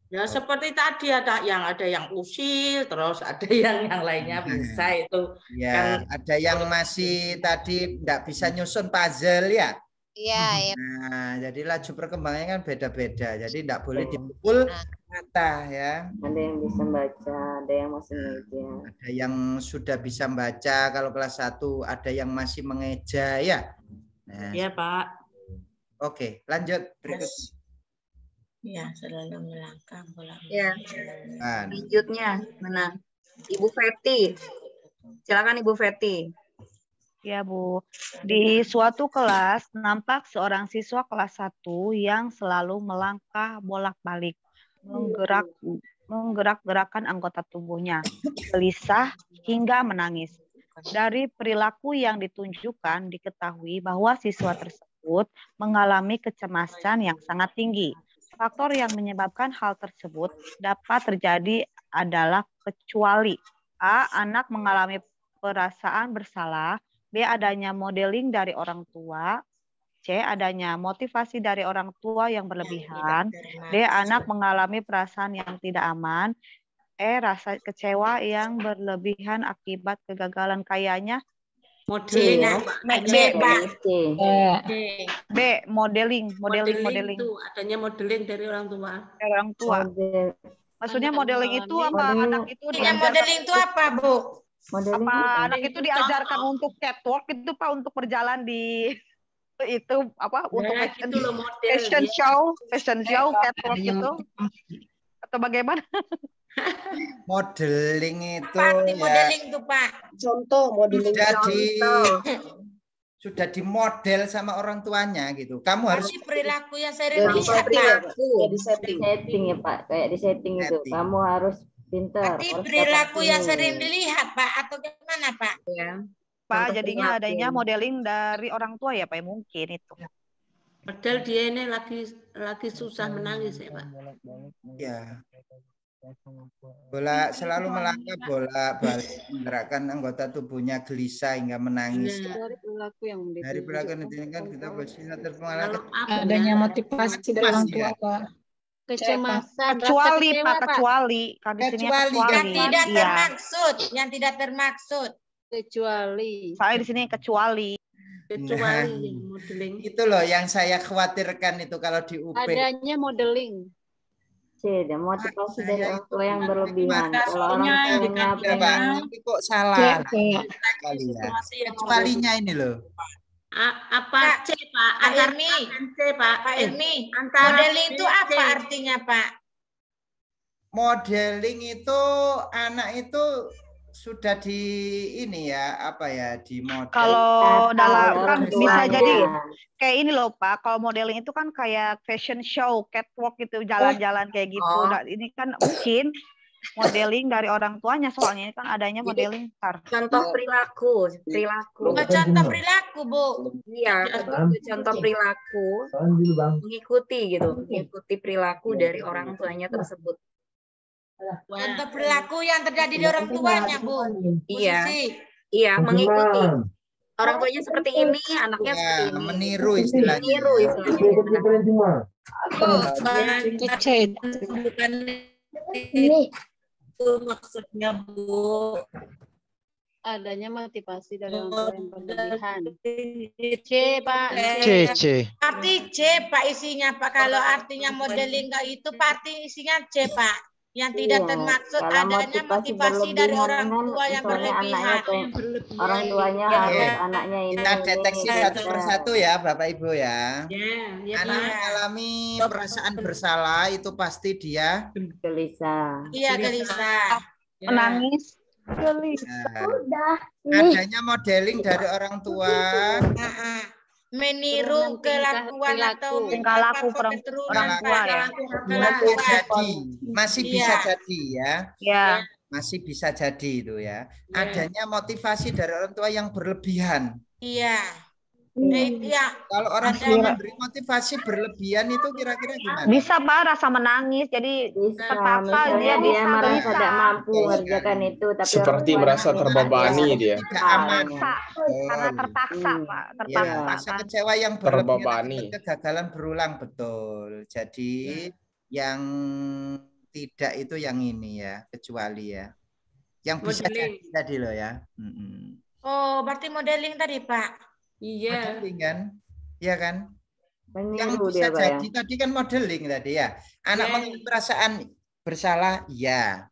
Ya seperti tadi ada yang usil, terus ada yang lainnya bisa itu. Ya, kan. ada yang masih tadi enggak bisa nyusun puzzle ya. Iya, iya. Nah, jadi laju perkembangannya kan beda-beda. Jadi enggak boleh dipukul rata ya. Ada yang bisa baca, ada yang masih mengeja. Ada yang sudah bisa baca kalau kelas 1, ada yang masih mengeja ya. Nah. Iya, Pak. Oke, lanjut berikut. Ya, selalu melangkah bola. Ya. Lanjutnya mana? Ibu Feti. Silakan Ibu Feti. Ya, Bu. Di suatu kelas nampak seorang siswa kelas 1 yang selalu melangkah bolak-balik, menggerak-gerakkan anggota tubuhnya, gelisah hingga menangis. Dari perilaku yang ditunjukkan diketahui bahwa siswa tersebut mengalami kecemasan yang sangat tinggi. Faktor yang menyebabkan hal tersebut dapat terjadi adalah kecuali A. Anak mengalami perasaan bersalah, B. Adanya modeling dari orang tua, C. Adanya motivasi dari orang tua yang berlebihan, D. Anak mengalami perasaan yang tidak aman, E. Rasa kecewa yang berlebihan akibat kegagalan kayanya, Modeling, B. Modeling itu adanya modeling dari orang tua. Orang tua. Maksudnya modeling itu apa? Anak itu modeling itu apa, Bu? Apa anak itu diajarkan untuk catwalk itu Pak, untuk berjalan di itu apa untuk fashion show catwalk itu atau bagaimana? Modeling itu ya. Modeling itu Pak. Contoh modeling. Sudah dimodel sama orang tuanya gitu. Kamu harus perilaku yang sering dilihat Pak. Di setting ya Pak, kayak di setting itu. Kamu harus pintar. Tapi perilaku yang sering dilihat Pak atau gimana Pak? Ya. Pak, jadinya adanya modeling dari orang tua ya Pak, mungkin itu. Padahal dia ini lagi susah menangis ya Pak. Ya. Bola selalu melangkah bolak-balik, menggerakkan anggota tubuhnya gelisah hingga menangis. Dari perilaku yang kan kita bersifat terpengaruh. Adanya motivasi dari orang tua Pak. Kecemasan, kecuali Pak, kecuali yang tidak termaksud. Kecuali. Saya di sini kecuali modeling. Itu loh yang saya khawatirkan itu kalau di UP. Adanya modeling. C, dan motivasi dari orang tua yang berlebihan. Kalau orang Makasihnya tuanya Pak, pengen tapi kok salah kali ya. Kecualinya ini loh. Apa C, Pak? Pak Antara Ilmi, A dan C, Pak. Pak Ilmi, antara modeling B itu dan apa C. artinya, Pak? Modeling itu anak itu sudah di ini ya, apa ya, di model. Kalau dalam kan bisa tuanya. jadi kayak ini loh Pak, kalau modeling itu kan kayak fashion show, catwalk gitu, jalan-jalan kayak gitu. Oh. Nah, ini kan mungkin modeling dari orang tuanya, soalnya ini kan adanya modeling ntar. Contoh perilaku. Contoh perilaku, Bu. Iya, contoh perilaku mengikuti gitu, mengikuti perilaku dari orang tuanya tersebut. Contoh perilaku yang terjadi di orang tuanya, Bu. Iya, Posisi. iya mengikuti. Orang tuanya seperti ini, anaknya seperti ini. Meniru istilahnya. Meniru istilahnya. Bukan itu maksudnya, Bu. Adanya motivasi dari orang tua yang berlebihan. C, Pak. C. Arti C, Pak, isinya, Pak. Kalau artinya modeling enggak itu, Pak, arti isinya C, Pak. Yang tidak termaksud Kalau adanya motivasi dari orang tua yang berlebihan. Orang tuanya harus anaknya ini. Kita deteksi satu persatu ya, Bapak Ibu ya. Ya, Anak mengalami perasaan bersalah itu pasti dia gelisah. Iya, gelisah. Menangis. Gelisah. Adanya modeling dari orang tua. Meniru kelakuan atau tingkah laku orang tua ya. Bisa jadi, masih bisa jadi ya. Ya. Masih bisa jadi itu ya. Adanya motivasi dari orang tua yang berlebihan. Iya. Iya. Kalau orang tua memberi motivasi berlebihan itu kira-kira gimana? Bisa Pak, rasa menangis, jadi terpaksa dia bisa merasa tidak mampu mengerjakan itu, tapi seperti merasa terbebani dia. Tidak aman. Karena terpaksa Pak, terpaksa. Rasa kecewa yang berlebihan akibat kegagalan berulang, betul. Jadi yang tidak itu yang ini ya, kecuali ya. Yang bisa jadi tadi loh ya. Oh, berarti modeling tadi, Pak. Iya. Modeling kan? Iya kan? Yang Meniru bisa dia, Pak, jadi tadi kan modeling tadi ya. Anak mengalami perasaan bersalah, ya.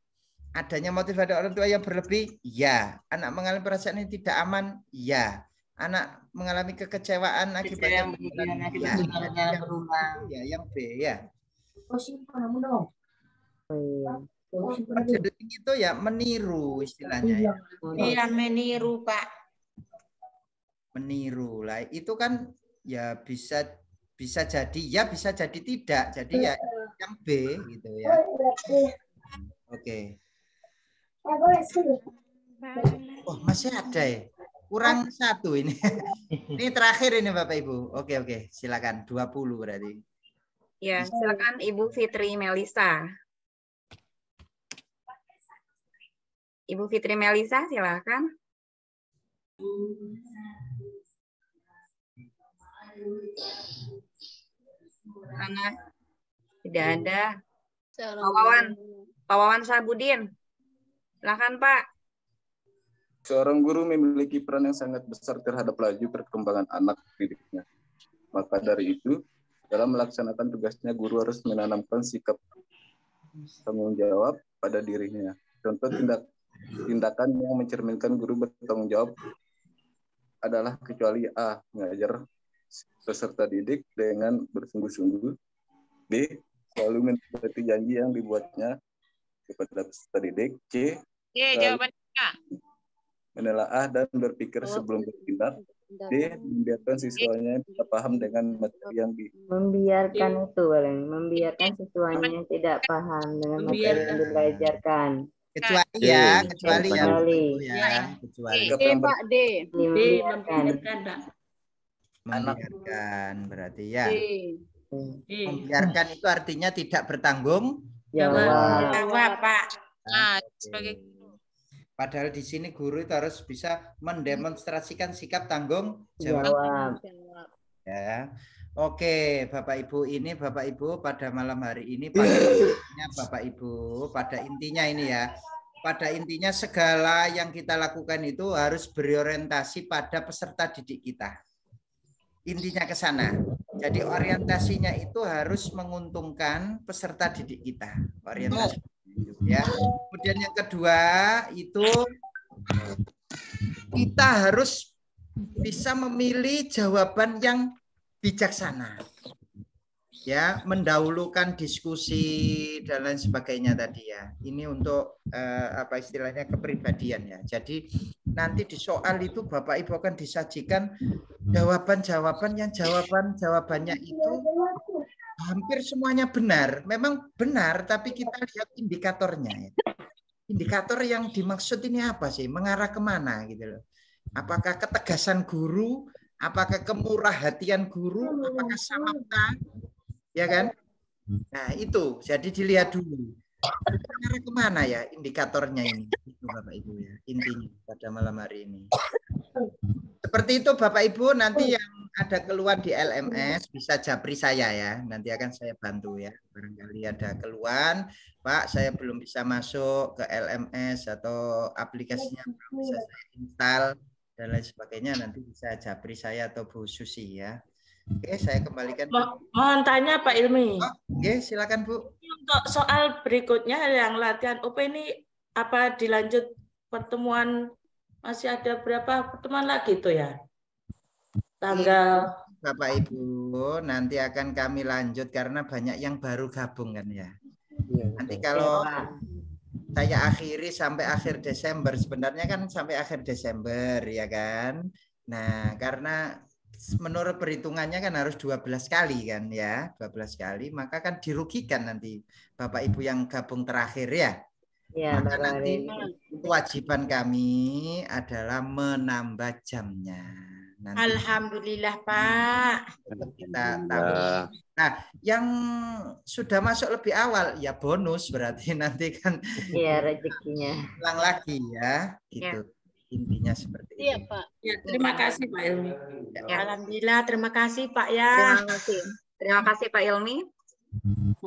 Adanya motivasi dari orang tua yang berlebih, ya. Anak mengalami perasaan yang tidak aman, ya. Anak mengalami kekecewaan akibat yang berulang. Ya, yang B ya. Modeling itu ya meniru istilahnya ya. Iya, meniru, Pak. Meniru lah itu kan ya bisa jadi ya, bisa jadi tidak, jadi ya yang B gitu ya. Oke. Oh, masih ada ya, kurang satu ini. Ini terakhir ini Bapak Ibu. Oke, silakan 20 berarti Ya, silakan Ibu Fitri Melisa. Ibu Fitri Melisa, silakan. Mana? Tidak ada. Pak Wawan Sabudin. Silakan Pak. Seorang guru memiliki peran yang sangat besar terhadap laju perkembangan anak didiknya. Maka dari itu, dalam melaksanakan tugasnya, guru harus menanamkan sikap tanggung jawab pada dirinya. Contoh tindakan yang mencerminkan guru bertanggung jawab adalah kecuali A. Mengajar peserta didik dengan bersungguh-sungguh. B. Selalu menepati janji yang dibuatnya kepada peserta didik. C. Jawabannya A. Menelaah dan berpikir sebelum bertindak. D. Membiarkan siswanya tidak paham dengan materi yang membiarkan itu paling membiarkan siswanya tidak paham dengan materi yang dibelajarkan. Kecuali ya, kecuali ya. Kecuali. D, Pak, D. Membiarkan berarti ya. Membiarkan itu artinya tidak bertanggung jawab, Pak. Sebagai padahal di sini guru itu harus bisa mendemonstrasikan sikap tanggung jawab. Ya. Oke, Bapak Ibu, ini Bapak Ibu pada malam hari ini Bapak Ibu pada intinya ini ya. Pada intinya segala yang kita lakukan itu harus berorientasi pada peserta didik kita. Intinya ke sana. Jadi orientasinya itu harus menguntungkan peserta didik kita. Orientasi itu ya. Kemudian yang kedua itu kita harus bisa memilih jawaban yang bijaksana. Ya, mendahulukan diskusi dan lain sebagainya tadi ya. Ini untuk apa istilahnya kepribadian ya. Jadi nanti di soal itu Bapak Ibu akan disajikan jawaban-jawaban yang jawabannya itu hampir semuanya benar. Memang benar, tapi kita lihat indikatornya ya. Indikator yang dimaksud ini apa sih? Mengarah kemana gitu loh. Apakah ketegasan guru, apakah kemurahhatian guru, apakah samapta, ya kan? Nah itu, jadi dilihat dulu. Mengarah kemana ya indikatornya ini, itu Bapak Ibu ya, intinya pada malam hari ini. Seperti itu Bapak Ibu, nanti yang ada keluhan di LMS bisa japri saya ya, nanti akan saya bantu ya. Barangkali ada keluhan, Pak saya belum bisa masuk ke LMS atau aplikasinya belum bisa saya install dan lain sebagainya, nanti bisa japri saya atau Bu Susi ya. Oke, saya kembalikan. Mohon tanya Pak Ilmi. Oh, oke, silakan Bu. Untuk soal berikutnya yang latihan OP ini apa dilanjut pertemuan, masih ada berapa pertemuan lagi tuh ya? Tanggal Bapak Ibu, nanti akan kami lanjut karena banyak yang baru gabung kan ya. Nanti kalau saya akhiri sampai akhir Desember, sebenarnya kan sampai akhir Desember ya kan. Nah, karena menurut perhitungannya kan harus 12 kali kan ya, 12 kali, maka kan dirugikan nanti Bapak Ibu yang gabung terakhir ya. Ya, maka nanti kewajiban kami adalah menambah jamnya. Nanti Alhamdulillah Pak. Kita tahu. Nah, yang sudah masuk lebih awal ya bonus berarti nanti kan. Iya rezekinya. Ulang lagi ya, gitu. Ya. Intinya seperti itu. Iya Pak. Ya, terima kasih Pak Ilmi. Ya. Alhamdulillah, terima kasih Pak ya. Terima kasih. Terima kasih Pak Ilmi.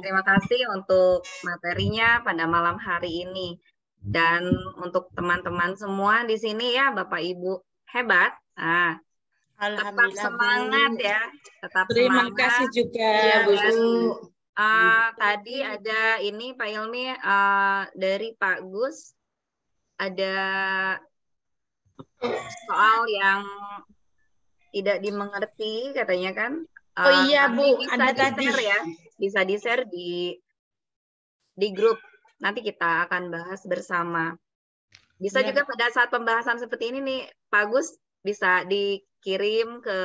Terima kasih untuk materinya pada malam hari ini. Dan untuk teman-teman semua di sini ya, Bapak Ibu hebat. Nah, tetap semangat ya. Tetap terima semangat. Kasih juga ya, Bu. Tadi ada ini Pak Ilmi dari Pak Gus ada soal yang tidak dimengerti katanya kan. Oh iya Bu, bisa ada tadi ya. Bisa di-share di grup. Nanti kita akan bahas bersama. Bisa juga pada saat pembahasan seperti ini nih, Pak Gus bisa dikirim ke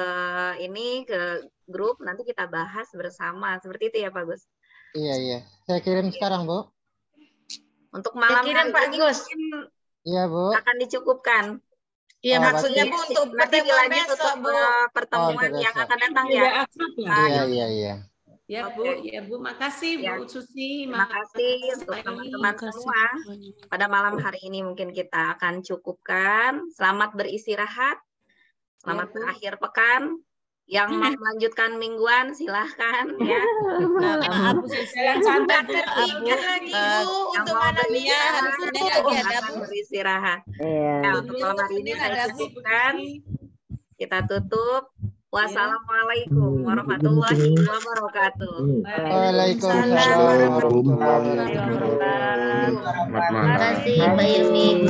grup, nanti kita bahas bersama. Seperti itu ya Pak Gus? Iya. Saya kirim sekarang, Bu. Untuk malam kirim, hari Pak ini Gus. Iya, Bu. Akan dicukupkan. Iya, maksudnya Bu untuk pertemuan besok, Bu. Pertemuan yang akan datang ya. Iya. Ya Bu, ya Bu, makasih Bu Susi. Terima kasih untuk teman-teman semua. Pada malam hari ini mungkin kita akan cukupkan. Selamat beristirahat. Selamat berakhir pekan. Yang mau melanjutkan mingguan silahkan ya. Abu santai lagi Bu, untuk malamnya harus Senin lagi ada Bu. Beristirahat. Iya. Untuk malam hari ini saya cukupkan. Kita tutup. Wassalamualaikum warahmatullahi wabarakatuh. Waalaikumsalam warahmatullahi wabarakatuh. Terima kasih Pak Ilmi.